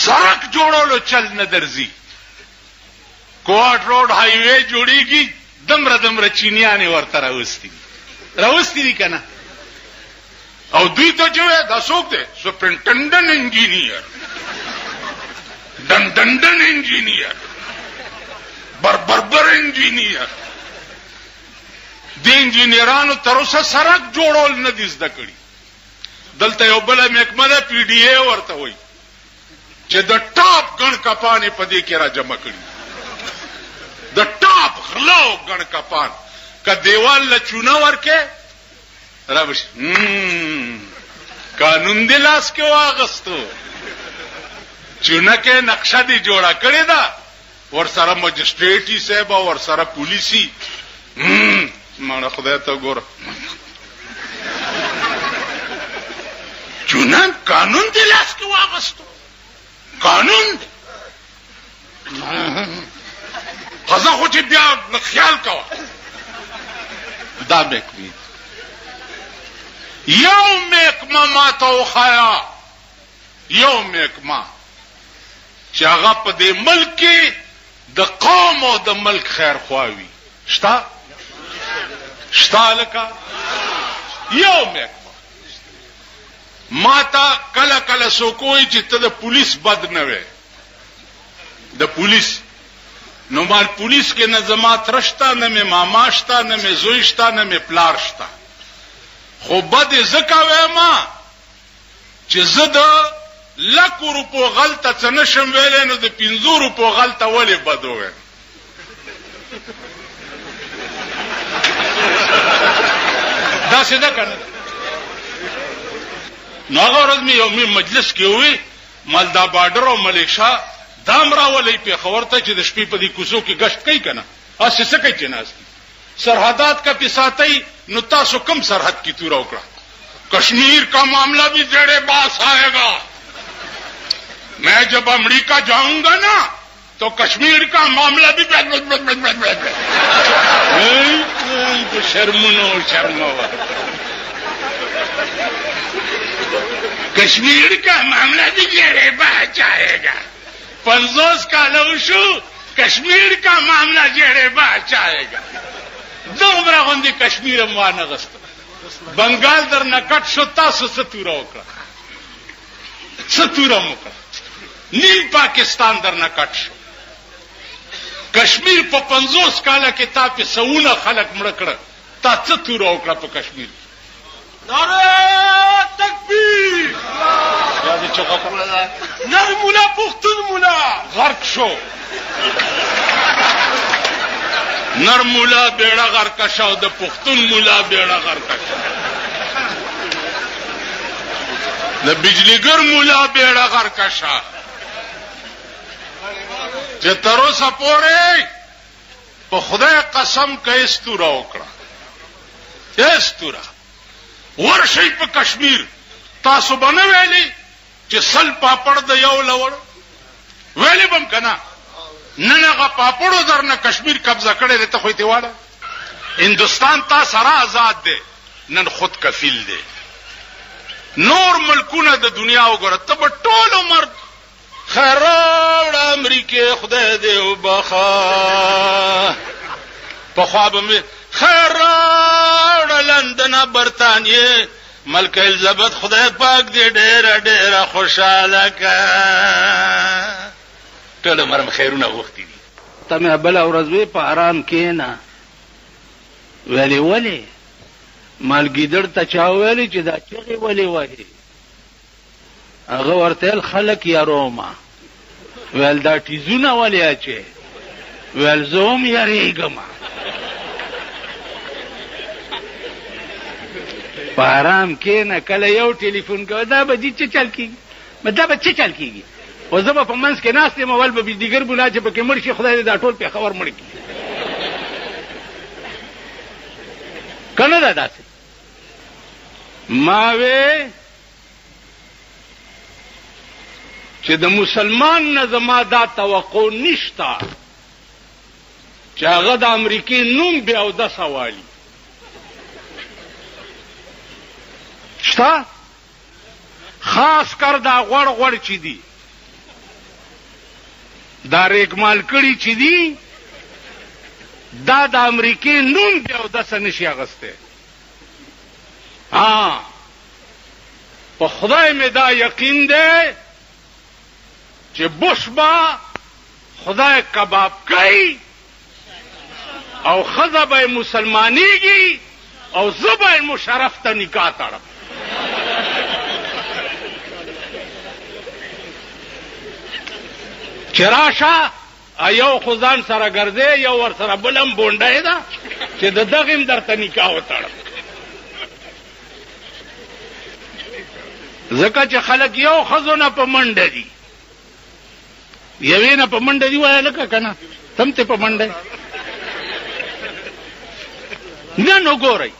سړک جوړولو چل نه درځي کوټ روډ های وے جوړیږي دمره چینیانې ورته راوستي دي که نه او دوی ته چې وی دا څوک دی سپرنټنډنټ انجینیر ډنډنډن انجینیر بربر انجینیر د انجینیرانو تر اوسه سړک جوړول نه دي زده کړي دلته یو بله محکمه ده پی ډي اے ورته وایي چې د ټاپ ګڼ کپانې په دې کې را جمع کړي د ټاپ غله او ګڼ کپان که دیوال له چونه ورکې رابشي قانون دی لاس کې واغستو چونه کې نقشه دی جوړه کړې ده ورسره مجسټریټي صاحب او ورسره پولیسي ماړه خدای ته ګوره چونه قانون دی لاس کې واغستو قانون دی قضا خو چې بیا خیال کوه دا محکمې یو محکمه ما ته وښایه یو محکمه چې هغه په دې ملک کې د قوم او د ملک خیر خواوي شته لکه یو محکمه ما ته کله کله څوک وایي چې ته د پولیس بد نه وې د پولیس نو مال پولیس کې نه زما تره شته نه مې ماما شته نه مې زوی شته نه مې پلار شته خو بد یې ځکه ویما چې زه د 100 روپو غلطه څه نشم ویلی نو د 50 روپو غلطه ولې بد ووایم داسې ده که نه نو هغه ورځ مې یو مجلس کې ووی مال دا باډر او ملیشا دام راولئ پېښور ته چې د شپې په دې کوڅو کې گشت کوي که نه هسې څه کوي چې ناست دي سرحدات کا پساتئی نو تاسو کم سرحد کی تورا اکڑا کشمیر کا معاملہ بھی زیر باس آئے گا میں جب امریکہ جاؤں گا نا تو کشمیر کا معاملہ بھی شرمو کشمیر کا معاملہ بھی زیر باس آئے گا 50 کاله وشو कश्मीर का मामला जेड़े बाच आएगा दोमरा गोंदी कश्मीर वाना गस्त बंगाल दर नकट शो तासु सतूरा ओकड़ा सतूरा मोकड़ा नील पाकिस्तान दर नकट शो कश्मीर पर 50 काला के तापे सऊना खलक मड़कड़ ता सतूरा ओकड़ा पर कश्मीर नारे तकबीर याद चौका नरमुला पुख्तन मुला गर्क शो नरमुला बेड़ा गर्कशा द पुख्तन मुला बेड़ा गर्कशा द बिजलीगर मुला बेड़ा गर्कशा जे तरो सपोरे तो खुदा कसम के इस्तूरा ओकड़ा इस्तूरा वर्षी पे कश्मीर तासु बने वेली चे सल पापड़ द यौ लवड़ वेली बम कना ननगा पापड़ो दर न कश्मीर कब्जा करे रहता खोई तिवाड़ा हिंदुस्तान ता सारा आजाद दे नन खुद कफील दे नूर मुल्कुना द दुनिया वगैरह तब टोलो मर्द खैरावड़ा अमरीके खुदा दे बखा पख्वाब में खैरावड़ा लंदन बरतानिए मलक एलिजाबेथ खुदा पाक दे डेरा डेरा खुशाला का टोलो मरम खैरुना वक्ती दी तमे बल ورځوي په آرام کېنا ولی مالګیدړ ته چا ویلي چې دا چغې ولی وایي هغه ورته خلک یاروما ویل دا تیزونه ولی اچي ویل زوم یریګم په آرام کېنا کله یو ټلیفون کوي دا به دې چل کیږي دا به چل کیږي او زما په منځ کې ناس ته مول به دیګر بولا چې پکې مړ شي خدای دې دا ټول په خبر مړ کی کنه دا داسې ما وې چې د مسلمان نه زما دا توقع نشتا چې هغه د امریکای نوم بیا او د سوالي شتا خاص کر دا غوړ چي دي دا ریګمال کړي چې دي دا د امریکای نوم بیا او د سنشي اغسته په خدای مې دا یقین دی چې بوش با خدای کباب کوي او خزه به مسلمانېږي او زبې مشرف ته نکاح تړم چراشه ایو خدان سره ګرځي یو ور سره بلم بونډه ده چې د دغیم درته نکاح وتړم ځکه چې خلک یو خزونه په منډه دي یوې نه په منډه دي وایي لکه کنه تم ته په منډه نن وګورئ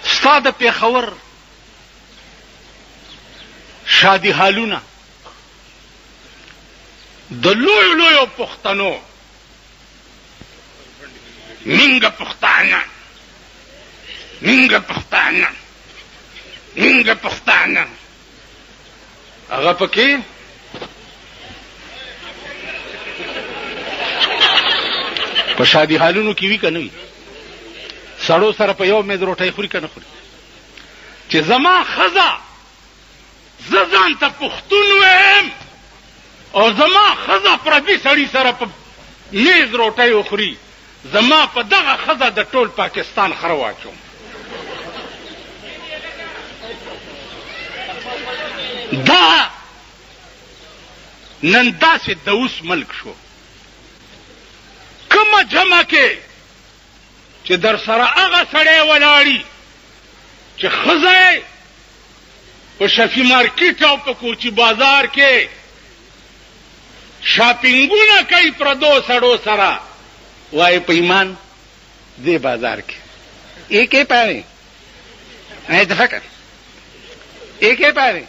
ستا د پېښور شادي حالونه د لویو پښتنو منګه پښتانه هغه پکې په شادي حالونو کې وی کنه وی سړو سره په یو مېز روټۍ خوري کنه خوري چې زما خزا زان ته پښتون ویم او زما خزا پردي سړی سره په میز روټۍ وخوري زما په دغه خزا د ټول پاکستان خره واچوم دا نن داسې د اوس ملک شو کومه جمع کې چې در سره هغه سړی ولاړي چې خزه په شفی مارکیټ او په کوچی بازار کې شاپینګونه کوي پردو سړو سره وای په ایمان دې بازار کې ایکې پاره نه د فکر ایکې پاره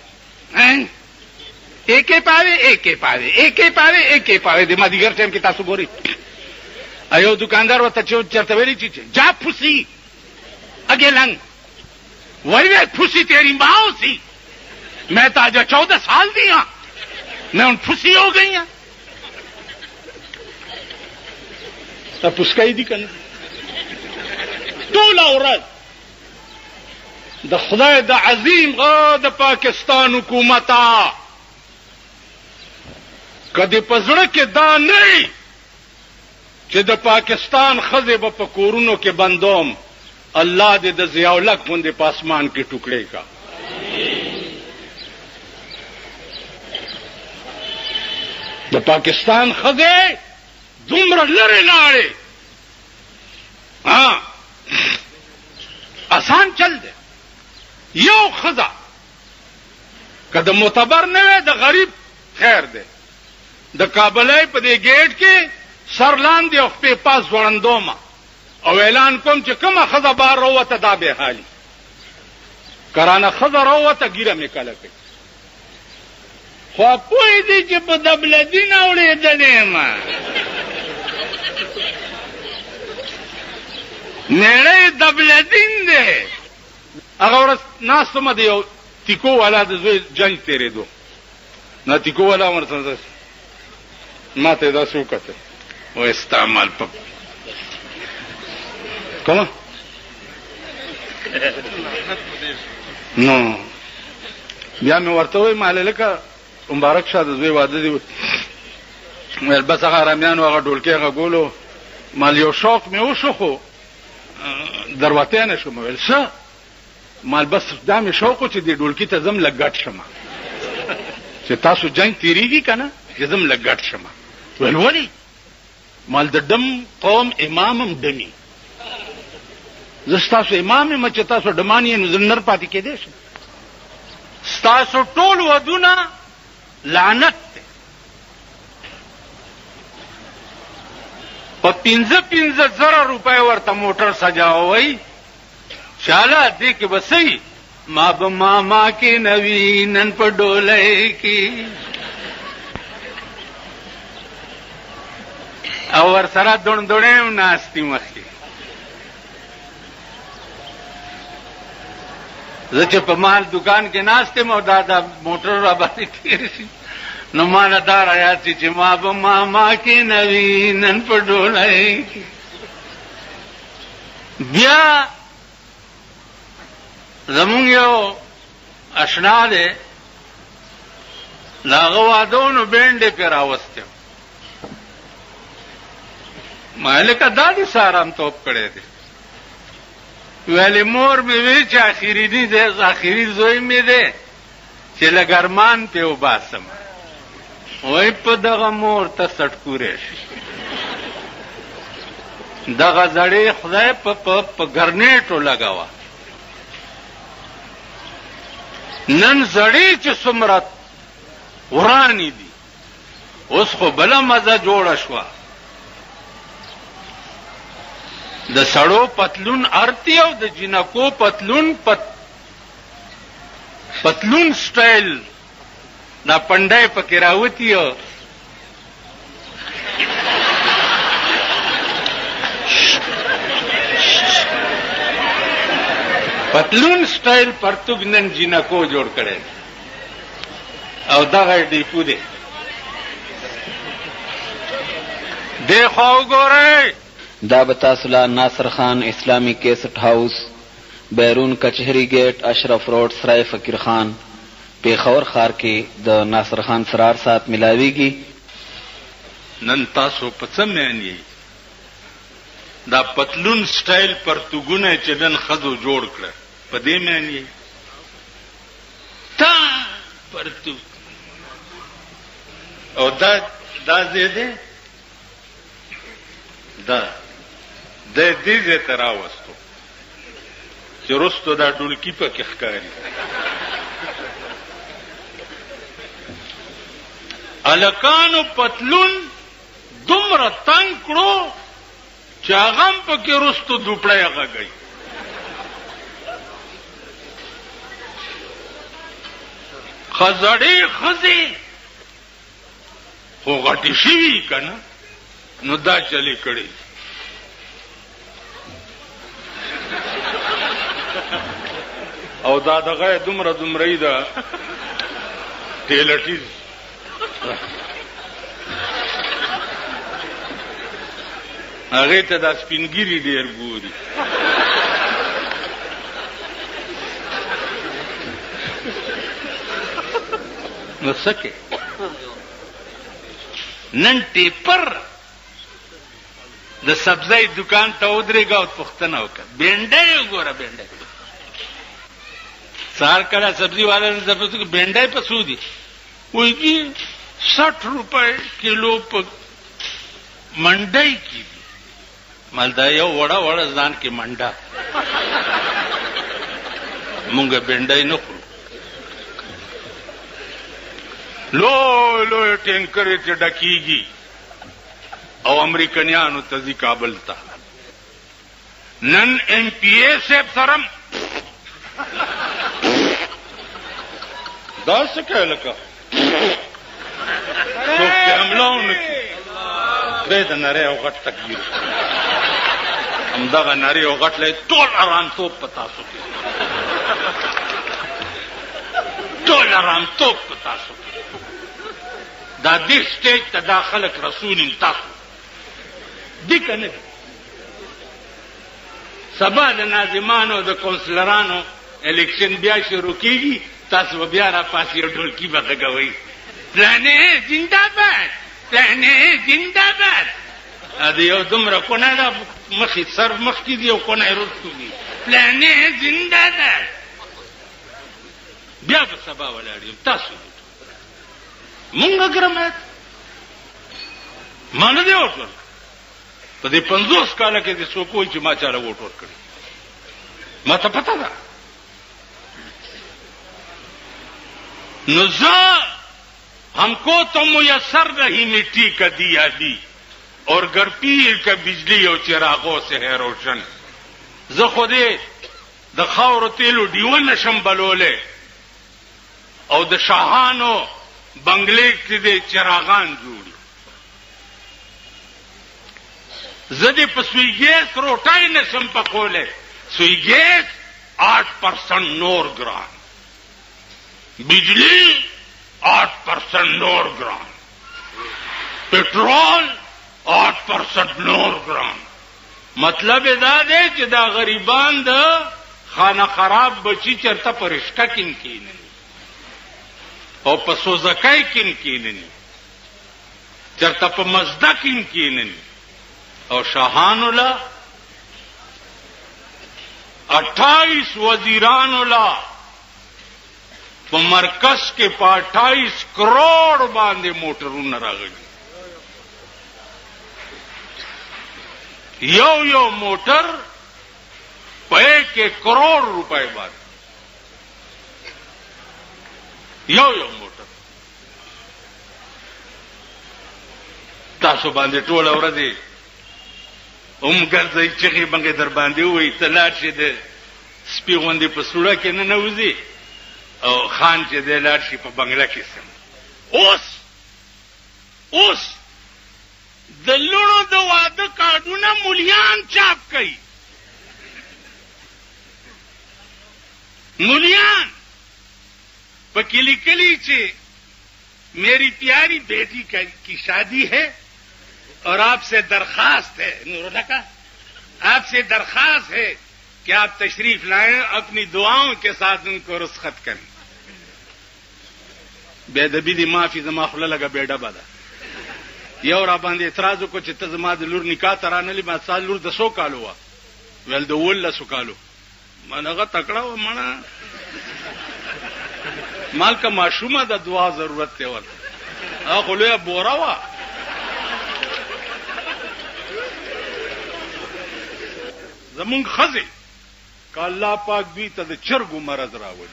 ایکې پاره د مدیګر ټیم کې تاسو ګورئ ایو دکاندار ورته چرته ویلي چې جا پوسی اګه لنګ وای پوسی تیری ماو سی मैं तो आज 14 साल दी हाँ, मैं उन खुशी हो गई हैं तब उसका ही दी करना طول ورځ د خدای د عظیم غا د پاکستان حکومتا کدی پزړه کې دا نه چې د پاکستان خزه په کورونو کې بندوم الله دې د ضیاءالحق غوندې په اسمان کې ټوکړي کا د پاکستان خزه دومره لره لاړې ها آسان چل دے یو خزا کد معتبر نه وي د غریب خیر دی د کابلای په دې گیټ کې سرلاندې او په پاس ورندوما او اعلان کوم چې کومه خزا بار وروته دا به حالي کرانه خزا وروته ګیره مې کله کوي خو پوی دی چې په دبلدین اورېدلې ما نړۍ دبلدین دی هغه ورځ ناستمه دی یو تیکو والا د زوی جنګ تېرېدو نه تیکو والا ورته ما ته داسې وکتل و استعمال په کومه نو بیا مې ورته وایي ماللکه مبارک شه د زوی واده دی ویل بس هغه رامیانو هغه ډولکې غږولو مال یو شوق مې وشو خو دروته نه شوم ویل څه مال بس دا مې شوق چې د ډولکی ته زم لګټ شم چې تاسو جنگ تیریږي کنه چې زم لګټ شم ویل ولی مال د دم قوم امامم دمی زستاسو امام ما چې تاسو دمانی نو زنر پاتې کېدې شي تاسو ټول ودونه لعنت په 15,000 روپۍ ورته موټر سجاوي شاله دې کې بسې ما به ماما کې نوی نن په ډولۍ کې او ور سره دوندوړې ناشتي مخکې زه چې په مال دکان کې ناشته مو دا موټر را باندې تیر شي نو مال دار آیات چې ما به ماما کې نوی نن په ډولۍ کې بیا زمونږ یو اشنا دی لاغه وادونو بینډې پې راوستیم ما لکه دا دې سارام توپ کړی دی ویلې مور مې وی چې اخیرینی دی اخیری زوی مې دی چې لږ ارمان پې وباسم وای په دغه مور ته سټکورې شي دغه زړې خدای په ګرنیټو لګاوه نن زړې چې څومره ورانی دي اوس خو بله مزه جوړه شوه د سړو پتلون ارتی او د جنکو پتلون سټایل دا پنډای پکې راوتی او پتلون سټایل پرتګ نن جنکو جوړ کړي او دا غي ډیپو دی دیکھو ګورئ دا بتاسلا ناصر خان اسلامی کیسٹ ہاؤس بیرون کچہری گیٹ اشرف روڈ سرائے فقیر خان پیښور ښار کې د ناصر خان سرار سات ملاویږي نن تاسو په څه معنی دا پتلون سټایل پرتګونه چې نن خزو جوړ کړ په دې معنی تا پرتګ او دا زیاده دا د دې ته راوستو چې رستو دا ډولکی په کې ښکاري الکانو پتلون دومره تنگ کړو چې هغه هم په کې رستو دوپړی غږی خزړې خزې خو غټې شوي که نه نو دا چلی کړي او دا دغه دومره دومره ده ټیلټیز هغه ته دا سپینګيري ډیر ګوري. نو سکه نن ټیپر د سبزی دکان ته ودرېږه او پوښتنه وکړه بینډۍ وګوره بینډۍ سهار کله سبزی والا نه زه پوښتنه بینډۍ په څو دي وایي جي 60 روپۍ کیلو په منډۍ کې دي. مالدا یو وړه وړه ځان کې منډه مونږ بینډۍ نه خورو. لوی لوی ټینکرې ته ډکېږي او امریکنیانو ته ځي کابل ته. نن ایم پی اے صاحب سره دا څه کوي لکه څوک پې حمله ونه کړي. دی د نری او غټ تکبیر همدغه نری او غټ لی ټول ارامتوب په تاسو کې ټول ارامتوب په تاسو کې. دا دې سټیج ته دا خلک رسول تاسو دي که نه دي. سبا د ناظمانو د کونسلرانو الیکشن بیا شروع کېږي تاسو به بیا راپاسې یو ډولکي به غږوئ پلانې زنده‌باد پلانې زنده‌باد. د یو دومره کونه ده مخې سر مخکې دي او کونه یې رستو دي پلانې زنده‌باد. بیا به سبا ولاړ یم تاسو مونږ ګرمت ما نه دی ووټ ورکړی. په دې 50 کاله کې دې څوک وایي چې ما چاله ووټ ورکړی. ما ته پته ده. نو زه हमको तो मुयसर नहीं मिट्टी का दिया दी और घर पीर का बिजली और चिरागों से है रोशन. زه خو دې د خاورو تیلو ډیوه نشم بلولی او د شاهانو بنگلې کې دې چراغان جوړي. زه دې په سوی ګیس روټۍ نشم پخولی. سوی ګیس 8% نور ګران بجلی 8% نور ګران پټرول 8% نور ګران. مطلب دا دی چې دا غریبان د خانه خراب بچی چرته په رشته کې کینني او په سوزکای کې کینني چرته په مزده کې کینني او شاهانو لا 28 وزیرانو لا په مرکز کې په 28 کروڑ باندې موټرونه راغلي. یو موټر په 1 کروڑ روپۍ باندې یو موټر. تاسو باندې ټول ورځې ګرځئ چغې بنګې در باندې ووایي ته لاړ شې د سپي غوندې په سوړه کې نه نوځي او خان چې دی لاړ شي په بنګله کې سم. اوس د لوڼو د واده کارډونه مولیان چاپ کوي. مولیان پکې لیکلي چې میری پیاری بیٹی کی شادی ہے اور آپ سے درخواست ہے نورالحق آپ سے درخواست ہے کہ آپ تشریف لائیں اپنی دعاؤں کے ساتھ ان کو رخصت کریں. بے ادبی دی معافی زما خوله لګه بے ډبه ده. یو را باندې اعتراض وکړو چې ته زما د لور نکاح ته رانلې. ما ستا لور د 100 کالو وه ویل د 18 کالو. من هغه تکړه وه مړه مال که ماشومه د دعا ضرورت دی ورته. هغه خو لویه بوره وه. زمونږ ښځې که الله پاک دوی ته د چرګو مرض راوړي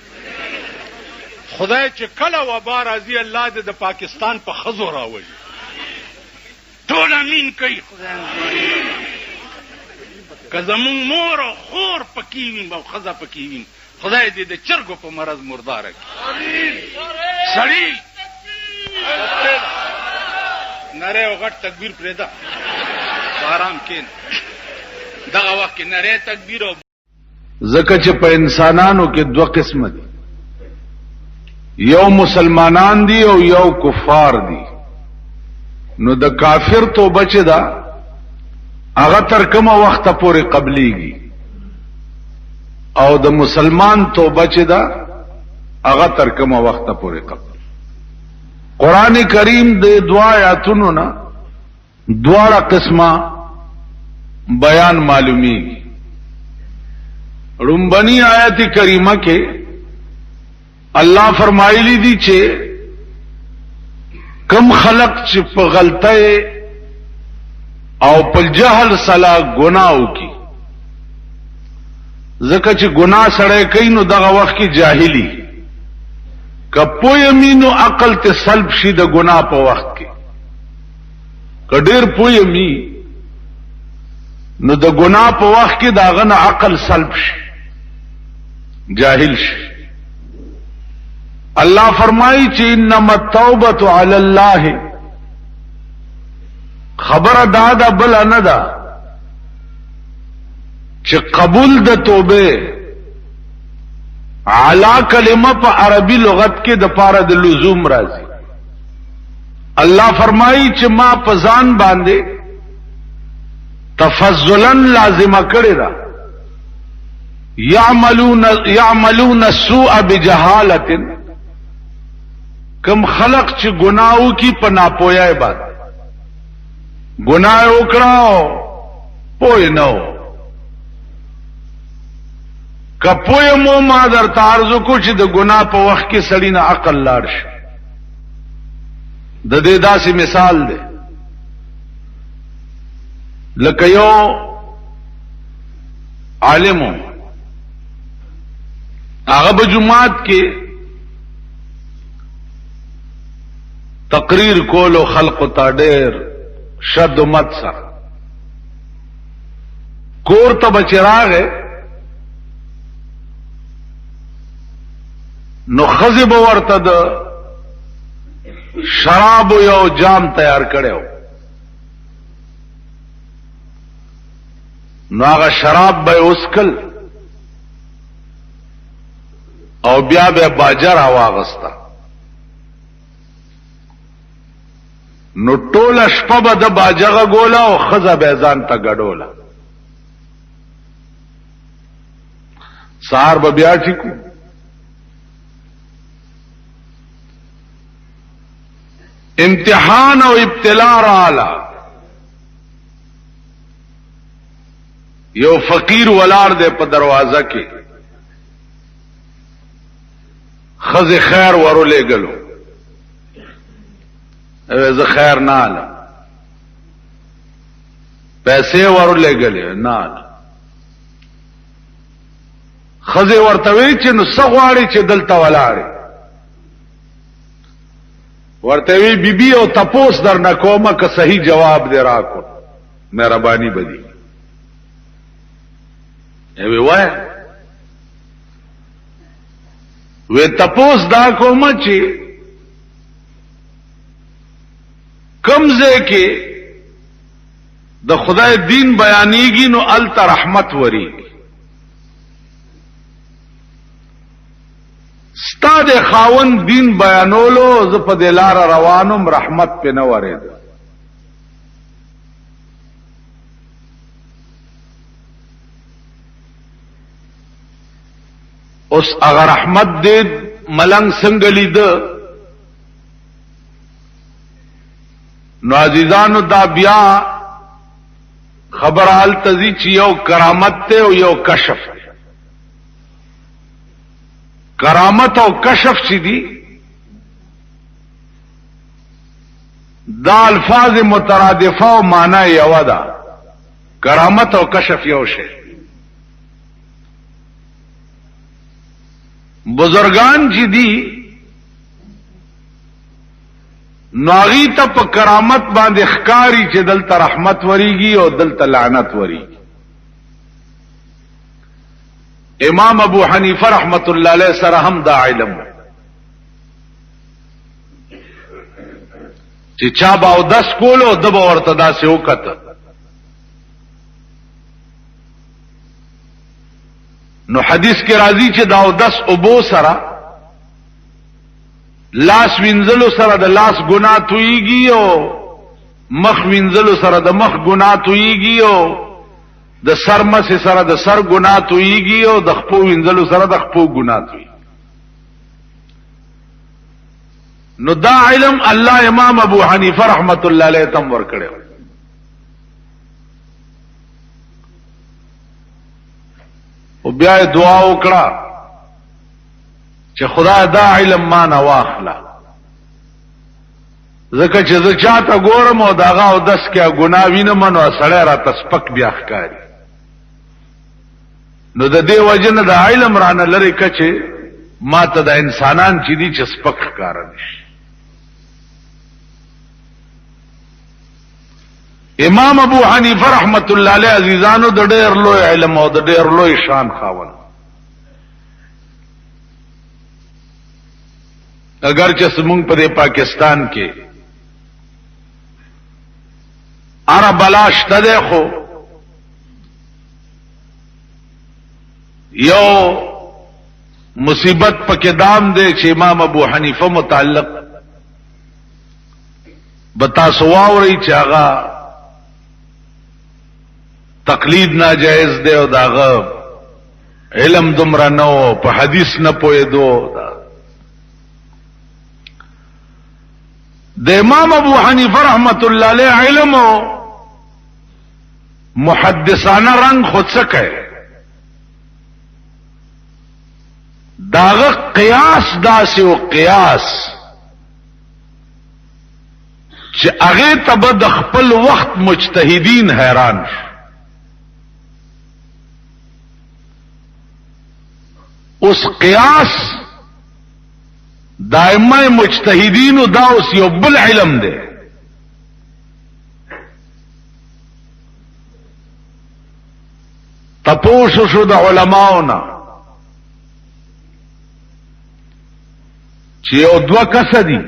خدای چې کله وبا راځي الله دې د پاکستان په ښځو راوړي. ټول امین کوي خدای. که زمونږ مور او خور پکې وي او ښځه پکې وي خدای دې د چرګو په مرض مرداره کړي. سړي نری او غټ تکبیر پرېږده آرام کښېنه. دغه وخت کې نری تکبیر او ځکه چې په انسانانو کې 2 قسمه دي. یو مسلمانان دي او یو کفار دي. نو د کافر توبه چې دا هغه تر کومه وخت پورې قبليږي او د مسلمان توبه چې دا هغه تر کومه وخت پورې قبل. قران کریم د دعا آیاتونو نه دواړه قسمه بیان معلومیږي. رنبنی آیت کریمه کې الله فرمایلی دي چې کم خلق چې په غلطه او په جهل سلا ګناو کی، ځکه چې ګناه سره کوي نو دغه وخت کې جاهلی کپو یمینو عقل ته سلب شي د ګناه په وخت کې. کډیر پویمی نو د ګناه په وخت کې داغه نه عقل سلب شي، جاهل شي. الله فرمایي چې انما التوبه علی الله، خبر دادا بل نه دا چې قبول د توبه علا کلمه په عربي لغت کې د پاره د لزوم راځي. الله فرمایي چې ما په ځان باندې تفضلا لازمه کړی دا یعملون السوء بجهاله، کم خلق چې گناہوں کی پنا پویا بات گناہ وکړاو پوی نو کپوی مو ما در تارزو کو چې د گناہ په وخت کې سړی نه عقل لاړ شي. د دې داسې مثال دی لکه یو عالمو هغه په جمعات کې تقریر کولو خلق تا ډېر شد و مت سره کور ته بچراغه نو خزب ورته د شراب یو جام تیار کړو، نو هغه شراب به اوسکل او بیا به باجر واغستا. نو ټوله شپه به د باجغه ګولا او خزه به ځان ته ګډوله. سهار به بیا ټیکو. امتحان او ابتلا رااله. یو فقیر ولار دی په دروازه کې، خزه خیر ورولې ګلو زه خیر نه علم، پیسې ورولې ګلې نه علم. خزه ورته وی چې نو سغواړي چې دلته ولاړې، ورته وی بیبي او تپوس در نه کومه که صحیح جواب دی راکو مهرباني بدی. وی وای وی تپوس دا کومه چې کمزه کې د خدای دین بیانېږي نو الت رحمت وریږي. ستا د خاون دین بیانولو ز په دلار روانم رحمت په نه ورید. اوس اگر رحمت دې ملنګ څنګه لید نو عزیزانو دا بیا خبر حال تزی چې یو کرامت ته او یو کشف. کرامت او کشف چې دي دا الفاظ مترادفه او معنی یو ده. کرامت او کشف یو شی. بزرگان چې دي ناغی ته په کرامت باندې ښکاری چې دلته رحمت وریږي او دلته لعنت وریږي. امام ابو حنیفه رحمت الله علیه سره هم دا علم چې چا باو 10 کولو د به ورته داسې وکړه نو حدیث کې راځي چې دا 10 ابو سره لاس وینځلو سره د لاس ګناه تویږي او مخ وینځلو سره د مخ ګناه تویږي او د سر مس سره د سر ګناه تویږي او د خپو وینځلو سره د خپو ګناه تویږي. نو دا علم الله امام ابو حنیفه رحمت الله علیه تم ور کړو. او بیا دعا وکړه چې خدای دا علم ما نه واخله، ځکه چې زه چاته ګورم او داغه او دس کې ګناه وینم نو سړی را تسپک بیا ښکاري. نو د دې وجه نه د علم رانه لري کچې ما ته د انسانان چې دي چې سپک ښکاره نشي. امام ابو حنیفه رحمت الله علیه عزیزانو د ډېر لوی علم او د ډېر لوی شان خاوند، اگر چې زمونږ په پاکستان کې عرب بلاشته ده، خو یو مصیبت پکې دام ده چې امام ابو حنیفه متعلق بتا سواوري چې هغه تقلید ناجائز ده او داغه علم دمرا نو په حدیث نه پوهېدو. د امام ابو حنیفه رحمت الله علیه علم او محدثانه رنگ خود څه کوي، داغه قیاس داسې او قیاس چې هغه ته به د خپل وخت مجتهدین حیران شي. اوس قیاس دائمه مجتهدین او دا اوس یو بل علم دی. تپوسو شو د علماونا چې یو دوه کس دي،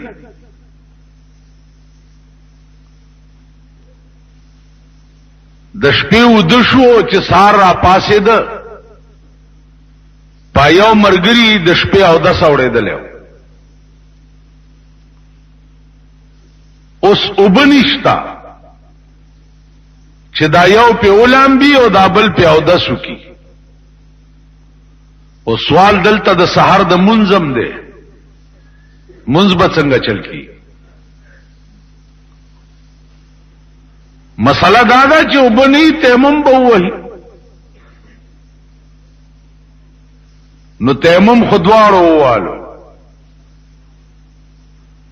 د شپې ود شو چې سار را پاسې ده پایو مرګري د شپې او د سوړېدل. اوس وبنشتا چې دا یو په اولامبي او دا بل په او د سکی. او سوال دلته د سحر د منظم دی، منځ به څنګه چل کی؟ مسله دا ده چې وبني تیمم به وایي، نو تیمم خودوارو والو.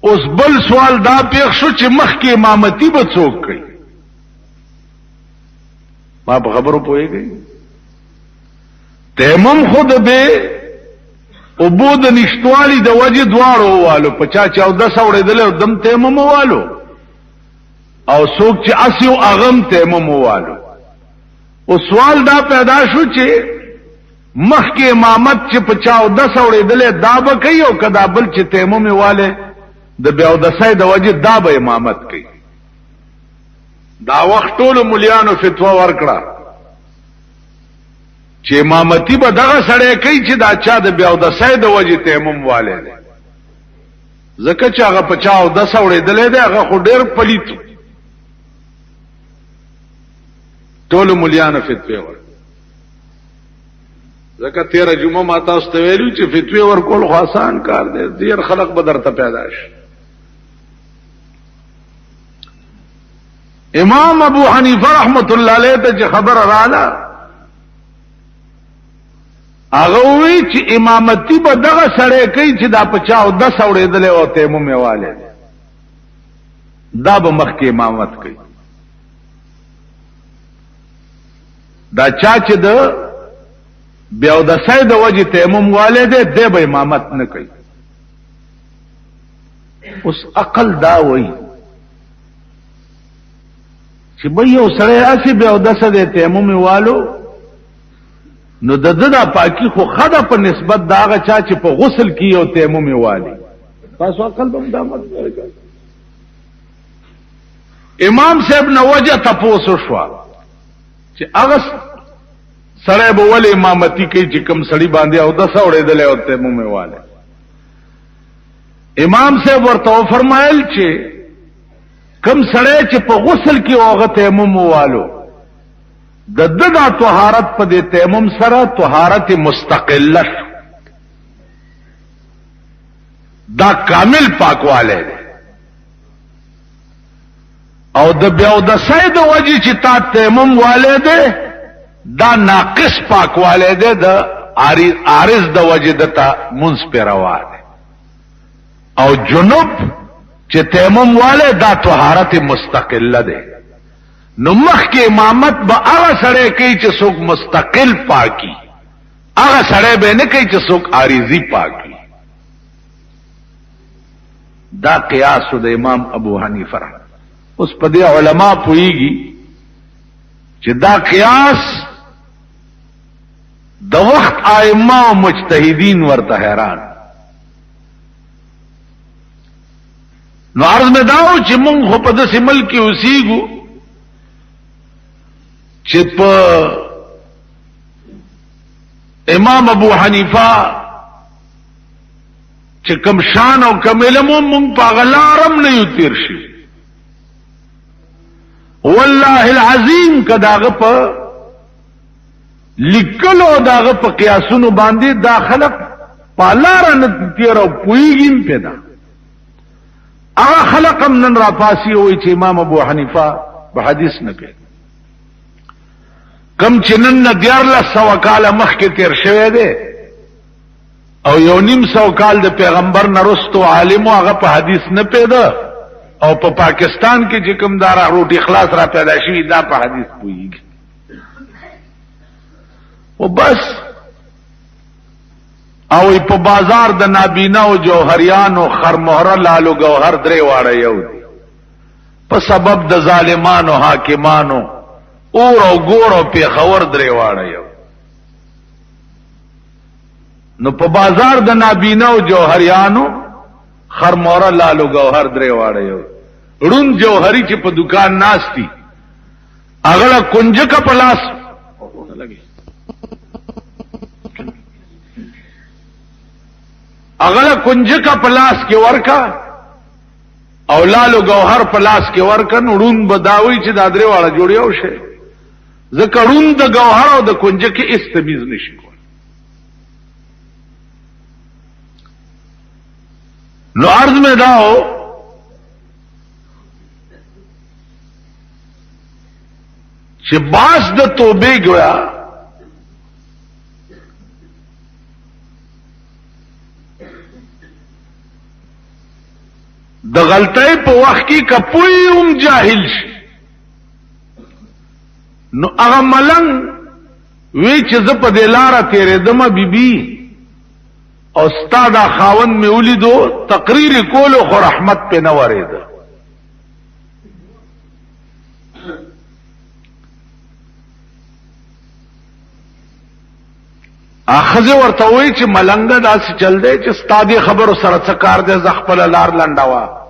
اوس بل سوال دا پیښ شو چې مخکې امامتي به څوک کوي؟ ما په خبرو پوهېږئ؟ تیمم خود به اوبو د نشتوالي د وجې دواړو والو، په چا چې اودس اورېدلی او دم تیمم والو، او څوک چې اسی او اغم تیمم والو. او سوال دا پیدا شو چې مخکې امامت چې په چا اودس اورېدلی دا به کوي او که دا بل چې تیمم والے د بیا اودسۍ د وجې دا به امامت کوي. دا وخت ټولو ملیانو فتوا ورکړه چې امامتي به دغه سړی کوي چې دا چا د بیا اودسۍ د وجې تیمم والے دی، ځکه چې هغه په چا اودس اورېدلی دی هغه خو ډېر پلیت. ټولو ملیانو فتوی ورکړه. ځکه تیره جمعه ما تاسو ته ویلو چې فتوی ورکول خو آسان کار دی، ډېر خلق به درته پیدا شي. امام ابو حنیفه رحمت الله علیه ته چې خبر رااله هغه وی چې امامتي به دغه سړی کوي چې دا په چا اودس اورېدلی او تیمم یې والی دی، دا به مخکې امامت کوي. دا چا چې د بیا اودسۍ د وجې تیمم والی دی دی به امامت نه کوي. اوس عقل دا وایي چې به یو سړی هسې بیا اودسه دی تیمم یې والو، نو د ده دا پاکي خو ښه ده په نسبت د هغه چا چې په غسل کې یو تیمم یې والي. تاسو عقل به هم دا مطلب کوي. امام صاحب نه وجه تپوسو شوه چې هغه سړی به ولې امامتي کوي چې کوم سړي باندې اودس اورېدلی او تیمم یې والی. امام صاحب ورته فرمایل چې کم سړی چې په غسل کې هغه تیمم والو د دغه طهارت په دې تیمم سره طهارت مستقله دا کامل پاکواله دی او د بیا د سید وجه چې تا تیمم والے دی دا ناقص پاکواله دی د عارض د وجه دتا منس پیروا دی او جنوب چې تیمم والے دا طهارت مستقله دی نو مخکې امامت به هغه سړی کوي چې څوک مستقل پاکي هغه سړی به نه کوي چې څوک عارضی پاکي دا قیاس د امام ابو حنیفه اوس په دې علما پوېږي چې دا قیاس د وخت ائمه او مجتهدین ورته حیران نو عرض میں داو چې مونږ خو په داسې ملک کې اوسېږو چې په امام ابو حنیفه چې کم شان او کم علم مونږ په غلارم نه یو تیر شي والله العظیم کداغه په لیکلو داغه په قیاسونو باندې داخله پالار نه تیر او پویګین پیدا هغه خلقم نن را پاسی وای چې امام ابو حنیفه په حدیث نه کوي کم چې نن 1400 کال مخکې تیر شوی دی او 1.5 کال د پیغمبر نرستو عالم هغه په حدیث نه پیدا او په پاکستان کې چې کوم دارا روټي خلاص را پیدا شي دا په حدیث پوېږي او بس او په بازار د نابینا او جوهریان او خرمهره لالو گوهر درې واړه یو دي په سبب د ظالمانو حاکمانو اور او ګور او پیښور درې واړه یو نو په بازار د نابینا او جوهریانو خرمهره لالو گوهر درې واړه یو رون جوهری چې په دکان ناشتي اغلا کنجکه پلاس اغلا کنجکه پلاس کې ورکا او لالو گوهر پلاس کې ورکا نړون بداوي چې دا درې واړه جوړیو شه ځکه رون د گوهر او د کنجکه استمیز نشي کول نو عرض میں داو چې باس د توبه گویا د غلطۍ په وخت کې کپوی هم جاهل شي نو هغه ملنګ وی چې ز په دلاره تیرې دمه بیبي او استاد خاون می ولیدو تقریر کولو خو رحمت په نه ورید اخذ ورته وی چې ملنګ داسې چل دی چې استاد خبرو سره څه کار دی ز خپل لار لنډاوه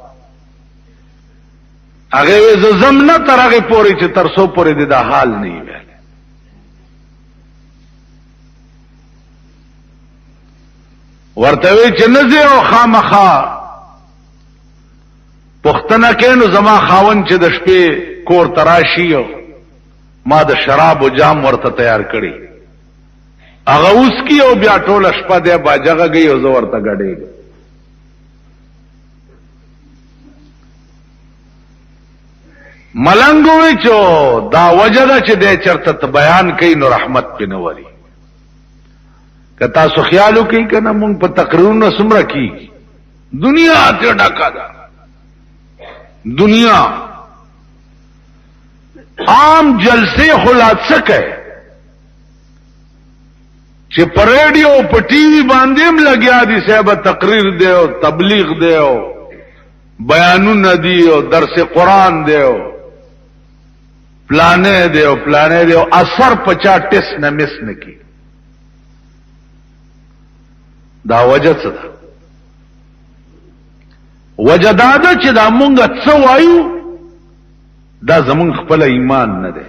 هغه ز زمنه ترغه پوری چې ترسو پوری دی دا حال نه وي ورتوی چې نزه او خامخا پختنه کینو زما خاون چې د شپې کور تراشی ما د شراب او جام ورته تیار کړی هغه اوس کی او بیا ټول شپه د باجغه گئی او زو ورته غړې ملنګوي چو دا وجده چې د چرته بیان کین نو رحمت پنوري کتا سو خیالو کی کنا مونږ په تقریرونو سمره کی دنیا ته ډکا ده دنیا عام جلسے خلاص سکے چې پر ریډیو په ټي وي باندې هم لګیا دي صاحب تقریر دی او تبلیغ دی او بیانونه دی او درس قرآن دی او پلانې دی او اثر پچا ټس نه مس نه کی دا وجه څه ده وجه دا ده چې دا مونږ څه وایو دا زمونږ خپل ایمان نه ده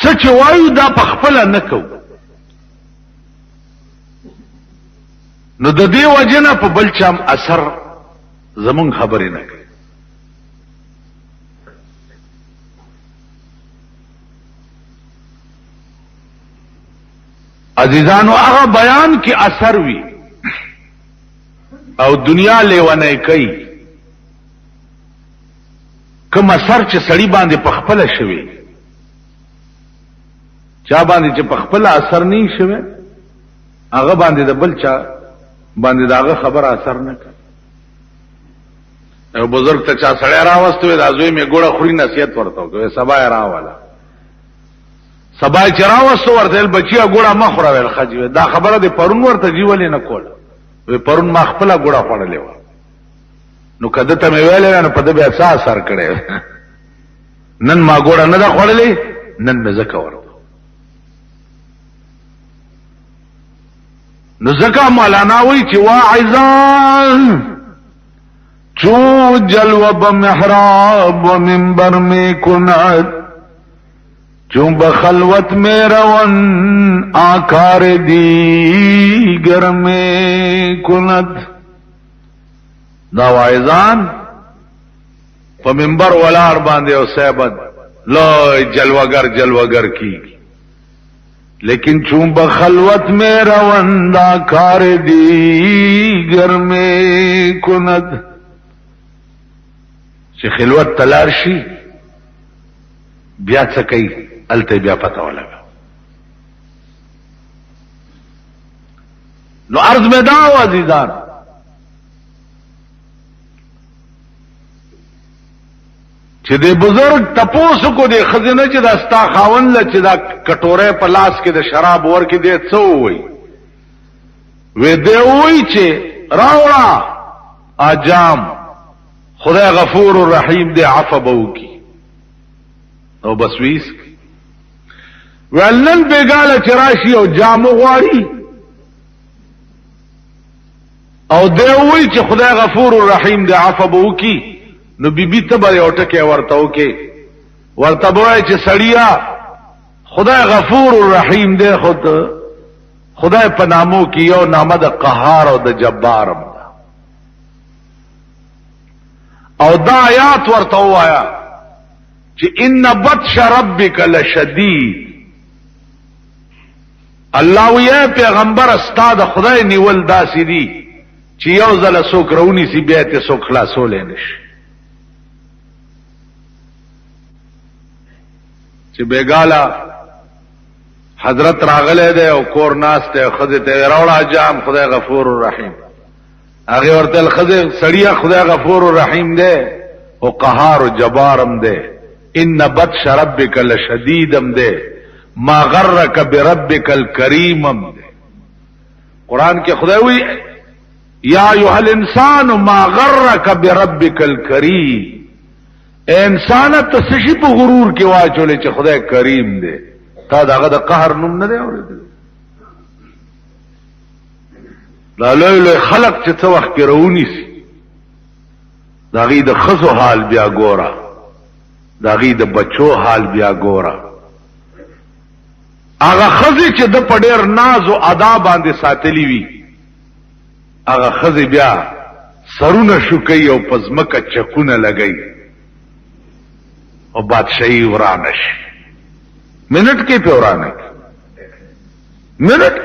څه چې وایو دا په خپل نه کوو نو د دې وجنه په بل چا اثر زمون خبرې نه کوي. عزیزانو هغه بیان کې اثر وی او دنیا لیونه کوي، کوم اثر چې سړی باندې پخپله شوی، چا باندې چې پخپله اثر نه شوی هغه باندې د بل چا باندې داغه خبر اثر نه کوي. یو بزرگ ته چا سړی راوستوي دا زوی مې ګوړه خوري نصیحت ورته وکړي، سبا یې راواله، سبا یې چې راوستو ورته بچیا ګوړه مه خوره ویل خجوي، دا خبره د پرون ورته جی ولې نه کوله، وی پرون ما خپله ګوړه خوړلې وه، نو کده ته مې ویلې نو په ده بیا څه اثر کړی، نن ما ګوړه نه ده خوړلې، نن مې ځکه ورته. نو ځکه مولانا وی چې واعظان چو جلوہ بمحراب و منبر میں کند، چون بخلوت میں رون آکار دیگر میں کند. دا واعظان په منبر ولار باندې او صحبت لوی جلوگر کی، لیکن چون بخلوت میں رون آکار دیگر میں کند. چې خلوت تلار شي بیا څه کوي الته بیا پته ولګا. نو عرض میں داو عزیزان چې دې بزرگ تپوسو کو دې خزینه چې دا ستا خاون ل چې دا کټوره په لاس کې د شراب ور کې دې څه وای وې دې وای چې راوړه اجام خدای غفور الرحیم دے عفو بو کی او بس ویس ولن بیگاله چراشی او جامو غواړي او دی وی چې خدای غفور الرحیم دے عفو بو کی، نو بیبی ته به یو ټکی ورته وکي، ورته وای چې سړیا خدای غفور الرحیم دے، خدای په نامو کې یو نامه د قهار او د جبارم، او دا آیات ورته وایا چې ان بطش ربک لشدید. الله وی پیغمبر استاد خدای نیول داسې دي چې یو ځل څوک رونی سی بیا ته څوک خلاصول نشي. چې بیګاله حضرت راغله ده او کور ناس ته خدای ته راوړه جام خدای غفور الرحیم، هغه ورته خدای سړیا خدای غفور الرحیم دے او قهار او جبارم دے، ان بطش ربک لشدیدم دے، ما غرک بربک الکریمم دے. قرآن کې خدای وی یا ایها الانسان ما غرک بربک الکریم، اے انسان ته سشي په غرور کې واچولې چې خدای کریم دے، تا داغه د قهر نوم نه دی اورېدل. دا لوی خلق چې څه وخت کې رونی سي داغي د خزو حال بیا ګورا، داغي د بچو حال بیا ګورا. هغه خزي چې د پډیر ناز او ادا باندې ساتلی وي هغه خزي بیا سرونه شوکي او پزمکه چکونه لګي او بادشاہي ورانش منټ کې په ورانه منټ.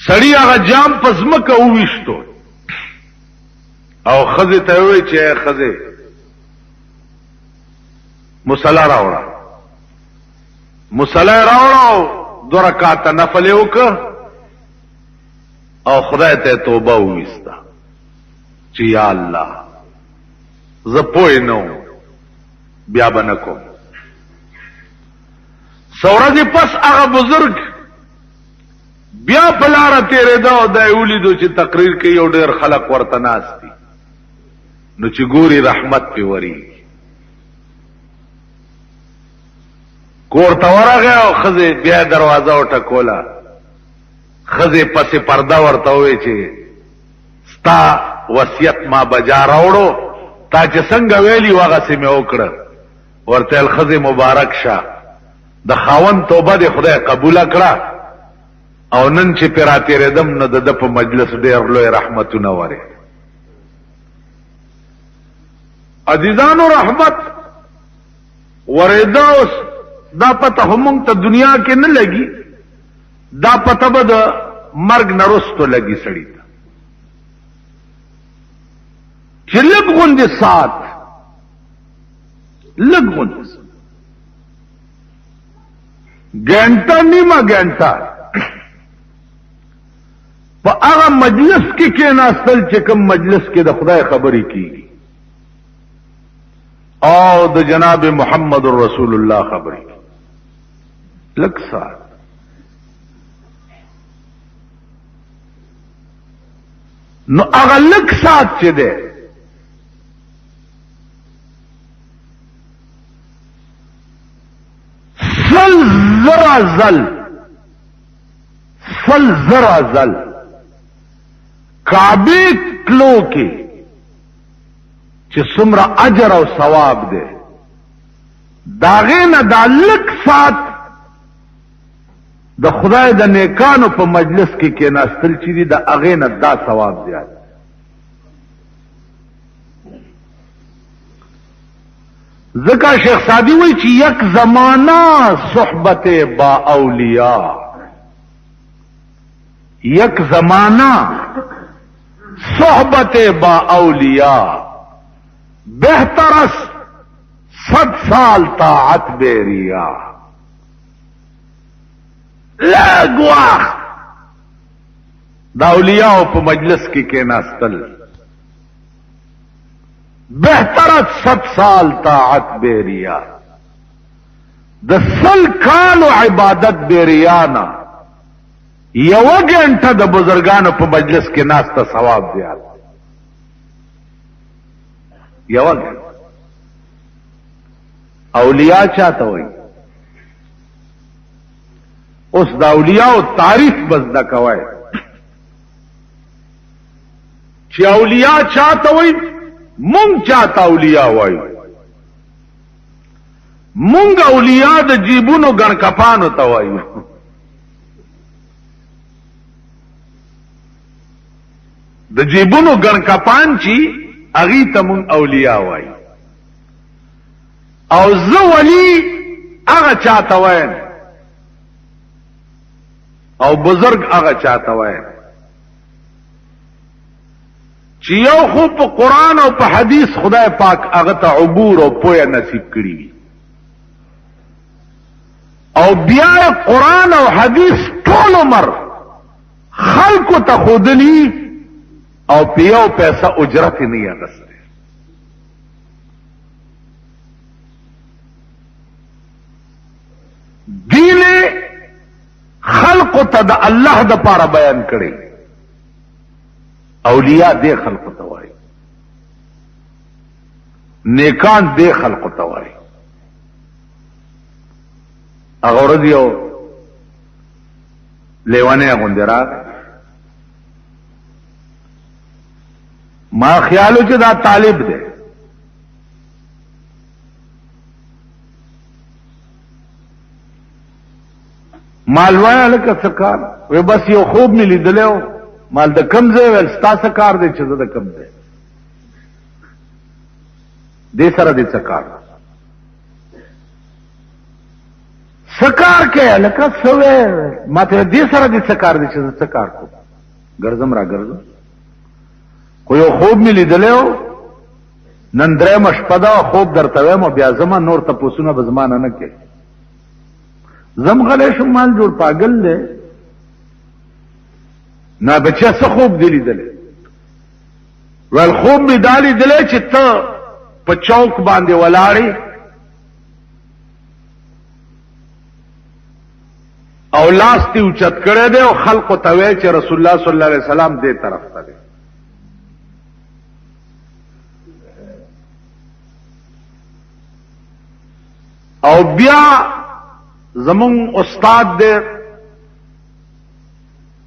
سړی هغه جام پزمکه وويشتو او خزه ته وی چې خزه مصلا راوړه، مصلا راوړه 2 رکعات نفل وکړه او خدای ته توبه وستا چې یا الله زه پوه نو بیا بنکو. سورج پس هغه بزرگ بیا بلاره تیرې دا او دا ولیدو چې تقریر کوي او ډېر خلق ورته ناست دي، نو چې ګوري رحمت پې وری کور ته ورغی او ښځې بیا دروازه وټکوله، ښځې پسې پرده ورته ووی چې ستا وصیت ما بجا راوړو، تا چې څنګه ویلي هغسې مې وکړه. ورته ویل ښځې مبارک شه، د خاوند توبه د خدای قبول کړه او نن چې پیراته ردم نو د په مجلس ډېر لوی رحمتونه وره. عزیزانو رحمت ورېدا اوس دا پته هم ته دنیا کې نه لګي، دا پته به د مرګ نرستو لګي سړی ته چې لږ غوندې سات لږ غوندې ګنټه نیمه ګنټه په هغه مجلس کې کېناستل چې کوم مجلس کې د خدای خبرې کیږي او د جناب محمد رسول الله خبرې کیږي. لږ سات نو هغه لږ سات چې دی سل زرا زل کعبه تلو کې چې څومره اجر او ثواب دی داغه نه دا لږ سات د خدای د نیکانو په مجلس کې کېناستل چې دي د هغې نه دا ثواب زیات. ځکه شیخ سعدي وایي چې یک زمانہ صحبت با اولیاء، یک زمانہ صحبت با اولیاء بہتر اس 100 سال طاعت بیریا. لږ وخت د اولیاء په مجلس کې کېناستل بہترت 100 سال طاعت بیریا. د 100 کالو عبادت بیریانا یو غنټه د بزرګانو په مجلس کې ناسته ثواب زیات. یو غنټه اولیاء چاته وایي. اوس د اولیاء تعریف بس دا کوي چې اولیاء چاته وایي. مونږ چاته اولیاء وایو. مونږ اولیاء د جیبونو ګڼکپانو ته وایو. د جیبونو ګڼکپان چې هغې ته مونږ اولیاء وایو. او زه ولی هغه چاته وایم او بزرگ هغه چاته وایم چې یو خو په قرآن او په حدیث خدای پاک هغه ته عبور او پوهه نصیب کړي وي او بیا قرآن او حدیث ټول عمر خلکو ته ښودلي او په یو پیسه اجرت یې نه اخیستی. دین خلق ته د الله د پاره بیان کړي. اولیاء دې خلق ته وایي، نیکان دې خلق ته وایي. هغه ورځ یو لیوانه غوندې راغی. ما خیالو چې دا طالب دی. مالوایا لکه سکار وی بس یو خوب می لیدلی و. مال د کم ځای ویل ستا څه کار دی چې زه د کم ځای دې سره دې څه کار څه کار کوې لکه څه وی ما ته دې سره دې څه کار دی چې زه څه کار کوم ګرځم را ګرځم خو یو خوب می لیدلی و نن درېیمه شپه ده خوب درته وایم بیا زما نور تپوسونه به زما نه کوې. زم غلی شم مال جوړ پاگل دی نا بچه څه خوب دی لیدلی ویل خوب می دا لیدلی چې ته په چوک باندې ولاړې او لاس دې اوچت کړی دی او خلقو ته وایې چې رسول الله صلی الله علیه وسلم دې طرف ته دی. او بیا زمون استاد دے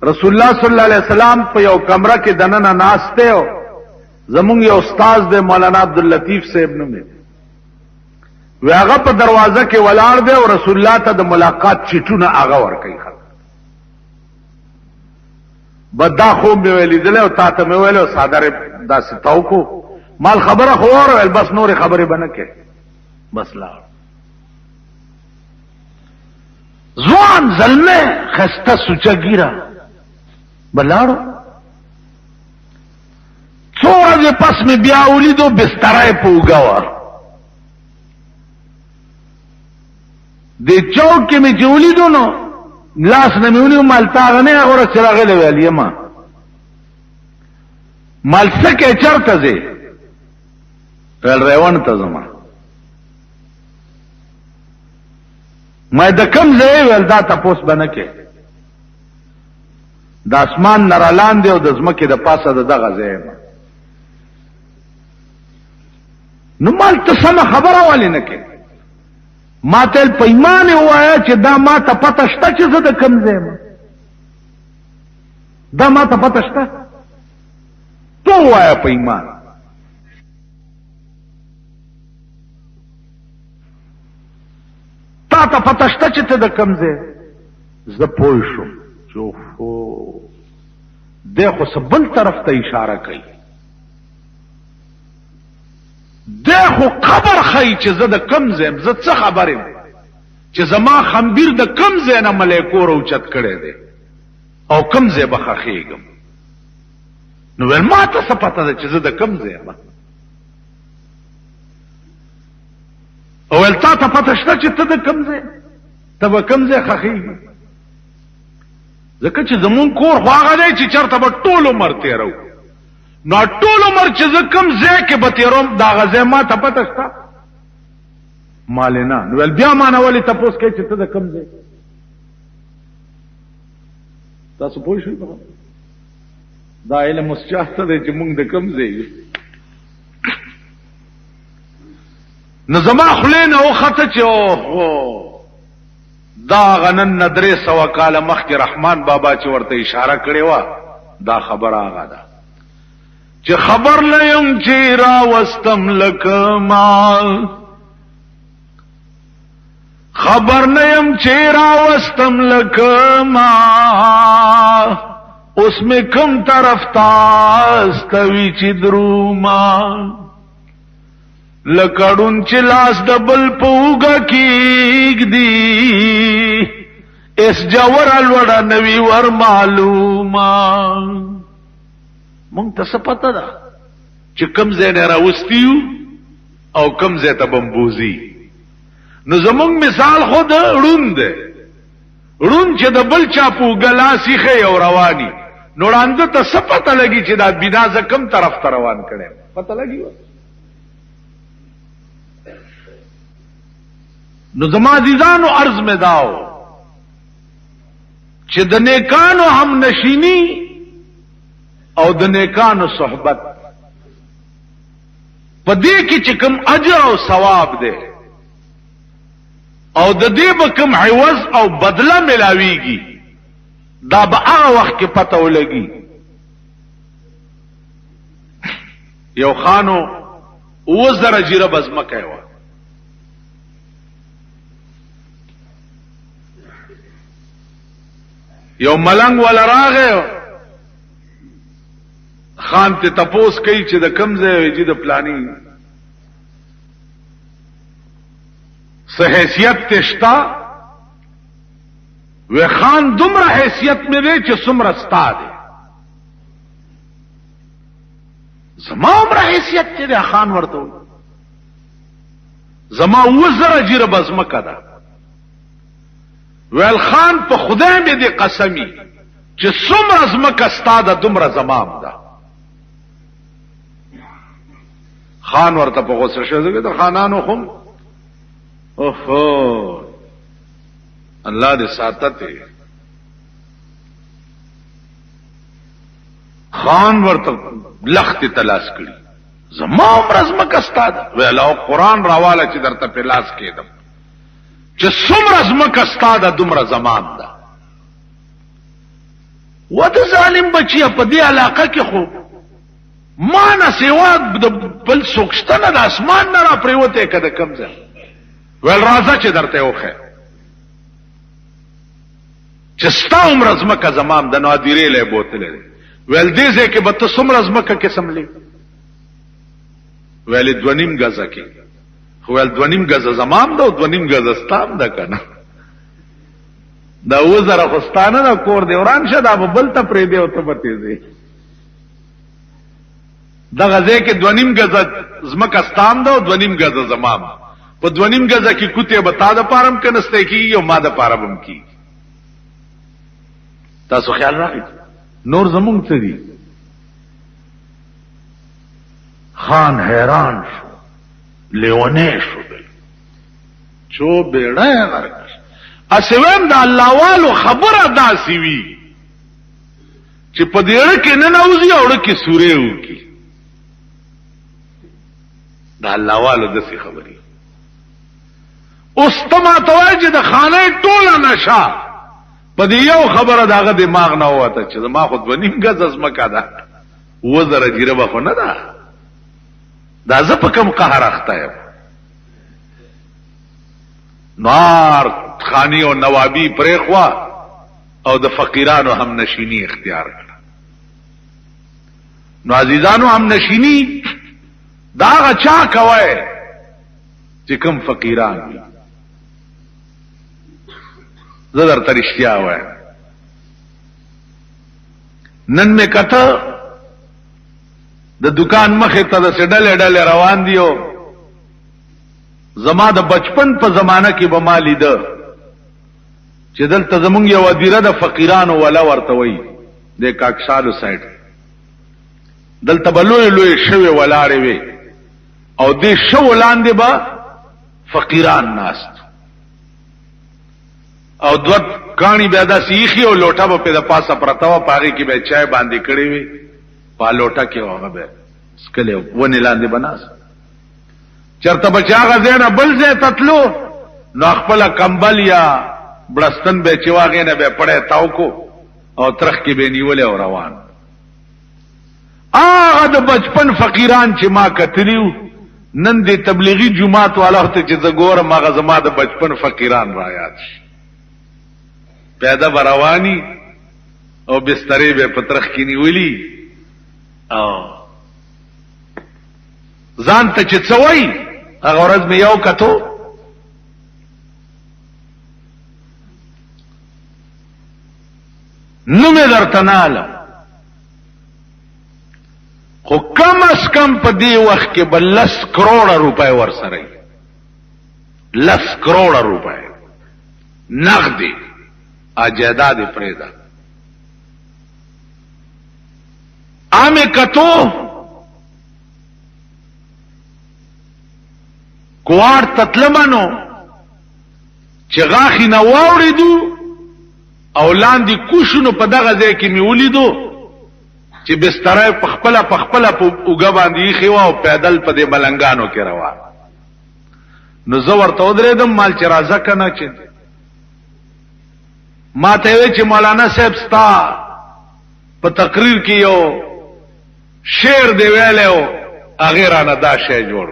رسول اللہ صلی اللہ علیہ وسلم په یو کمره کې دننه ناشته او زمون یو استاد دے مولانا عبداللطیف صاحب نوم وی هغه په دروازه کې ولاړ دی او رسول الله ته د ملاقات چټونه هغه ورکوي. بدا خوب مې ویلیدل او تا ته مې ویل صادره داسې تاو کو مال خبره خو اور بس نور خبره بنه کې بس لاړ. ځوان زلمه خسته سوچا ګیرا بلاړو. څو ورځې پس مې بیا ولیدو بسترای په وګاوه. د چوک کې مې چې ولیدو نو لاس نه مې ونیو مالتا غنه هغه چې راغلی ویل یما مال سکه چرته زی ول روان ته زما ما د کم ځای ول دا تاسو باندې کې د اسمان نرالان دی او د زمکه د پاسه دغه ځای نو مال ته سم خبره والی نه کې ما تل پیمانه وایا چې دا ما ته پته شته چې زه د کم ځای ما دا ما ته پته شته تو وایا پیمان تا ته پته شته چې ته د کم ځای زه پوه شم چې اوهو دی خو څه بل طرف ته اشاره کوي دی خو خبر خی چې زه د کم ځای زه څه خبر یم چې زما خمبیر د کم ځای نه ملیکو راوچت کړی دی او کم ځای به خښېږم نو ویل ما ته څه پته ده چې زه د کم ځای یم او ویل تا ته پته شته چې ته د کم ځای ته به کم ځای خښېږي ځکه چې زمون کور خو هغه دی چې چېرته به ټول عمر تېرو نو ټول عمر چې زه کم ځای کې به تېروم دا هغه ځای ما ته پته شته مالې نه نو ویل بیا ما نه ولې تپوس کوي چې ته د کم ځای تاسو پوه شئ دا علم اوس چاته دی چې موږ د کم ځای یو نو زما خولې نه وخته چې اوهو دا غنن نه 300 کاله مخکې رحمان بابا چې ورته اشاره کړې وه دا خبره هغه ده چې خبر لیم چې راوستم لکه ما خبر نیم چې راوستم لکه ما اوس مې کوم طرف تاستوي چې دروما لکړون چې لاس د بل په اوږه کېږدي اس جوړه لوړه نوي ور معلومه مونږ ته څه پته ده چې کوم ځای نه راوستیو او کوم ځای ته بمبوزي نو زمونږ مثال خود ړوند دی ړوند چې د بل چا په اوږه لاس ایښی او رواني نو ړانده ته څه پته لګي چې دا بنا زه کوم طرف ته روان کړی پته لګي نو زما عزیزانو عرض میں داو چې د نیکانو هم نشینی او د نیکانو صحبت په دې کې چې کوم اجر او ثواب دی او د دې به کوم عوض او بدله ملاویږي دا به هغه وخت کې پته ولګي یو خانو 2000 جیره بزمکه و یو ملنګ ولا راغی خان ته تپوس کوي چې د کم ځای ویجی د پلانی سه حیثیت تشتا و خان دومره حیثیت مې دی چې څومره ستا دی زما عمره حیثیت چې دی خان ورته زما 2000 جیره بزمکه ده ویل خان په خدای مې دی قسمی چې څومره زمکه ستا ده دومره زمام ده خان ورته په غوسه شو د خانانو خو اوهو الله دې ساتته خان ورته لخت تلاش کړي زما عمر زمکه ستا ده ویل او قران راواله چې درته په لاس کېدم چې څومره زمکه ستا ده دومره زمان ده و د ظالم بچیا په دې علاقه کې خو ما نه سیوا د بل څوک شته نه د اسمان نه را پریوته کده کم ځای ویل راځه چې درته وخه چې ستا عمر ازمکه زمام د نادرې له بوتلې ویل دې ځکه به ته څومره ازمکه کې سملې ویل 2.5 غزه کې خو ویل 2.5 غزه زمام دا 2.5 غزه ستام ده کنه دا وزره خوستانه دا کور دی وران شه دا بل ته پرې دی او ته بته دی دا غزه کې 2.5 غزه زمکه ستام ده او 2.5 غزه زمام په 2.5 غزه کې کوته بتا د پارم کنسته کی او ما د پارم کی تاسو خیال راغی نور زمونږ څه دي خان حیران شو لیونه شو چو بیڑا غرق اسویم دا الله والو خبره داسې وی چې په دې کې نه نوځي او کې سورې وکي دا الله والو داسې خبري اوس تما توجه د خانه ټوله نشه په دې یو خبره داغه دماغ نه وته چې ما خود 2.5 غز ازمکه ده وزره جیره به خو نه ده دا زه په کوم قهر اخته یم نار خانی او نوابی پرېخوا او د فقیرانو هم نشینی اختیار کړه نو عزیزانو هم نشینی دا چا کوي چې کوم فقیران دي زه درته رښتیا وایم نن مې کته د دکان مخې ته د سډلې ډلې روان دیو زما د بچپن په زمانہ کې به ما لیده چې دلته زمونږ یو ادیره د فقیرانو ولا ورته وي د کاکشالو سایډ دلته به لوی لوی شوی ولاړې وي او دې شو لاندې به فقیران ناست او دوت کانی بیا دا سیخی او لوټه به په د پاسه پرته و پاغي کې به چای باندې کړی وي په لوټه کې هغه به سکله ونی لاندې بناس چرته بچا غزنه بل ځای تتلو نو خپل کمبل یا بلستن به چواغې نه به پړې تاو کو او ترخ کې به نیول او روان هغه د بچپن فقیران چې ما کتلیو نن د تبلیغی جماعت والا ته چې زګور ما غزما د بچپن فقیران را یاد شي پیدا بروانی او بسترې به پترخ کې نیولی او ځان ته چې څوي هغه ورځ مې یو کتو نو مې درته ناله خو کم از کم په دې وخت کې بل 10 کروڑ روپے ورسره 10 کروڑ روپے نقدي اجداد پرېدا آمه کتو کوار تطلمانو چې غاخي نه واوړېدو او لاندې کوشونو په دغه ځای کې مې ولیدو چې بستر په خپل په اوګه باندې خېوا او پیدل په دې ملنګانو کې روان نو زه ورته ودرېدم مال چې راځه کنه چې ما ته وی چې مولانا صاحب ستا په تقریر کې یو شعر دی ویلو هغه رانه دا شی جوړ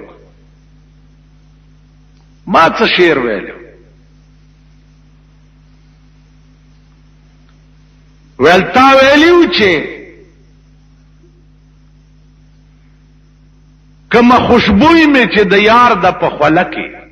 ما څه شعر ویلو ولتا ویلیو چې کما خوشبوئی میں چې د یار د په خوله کې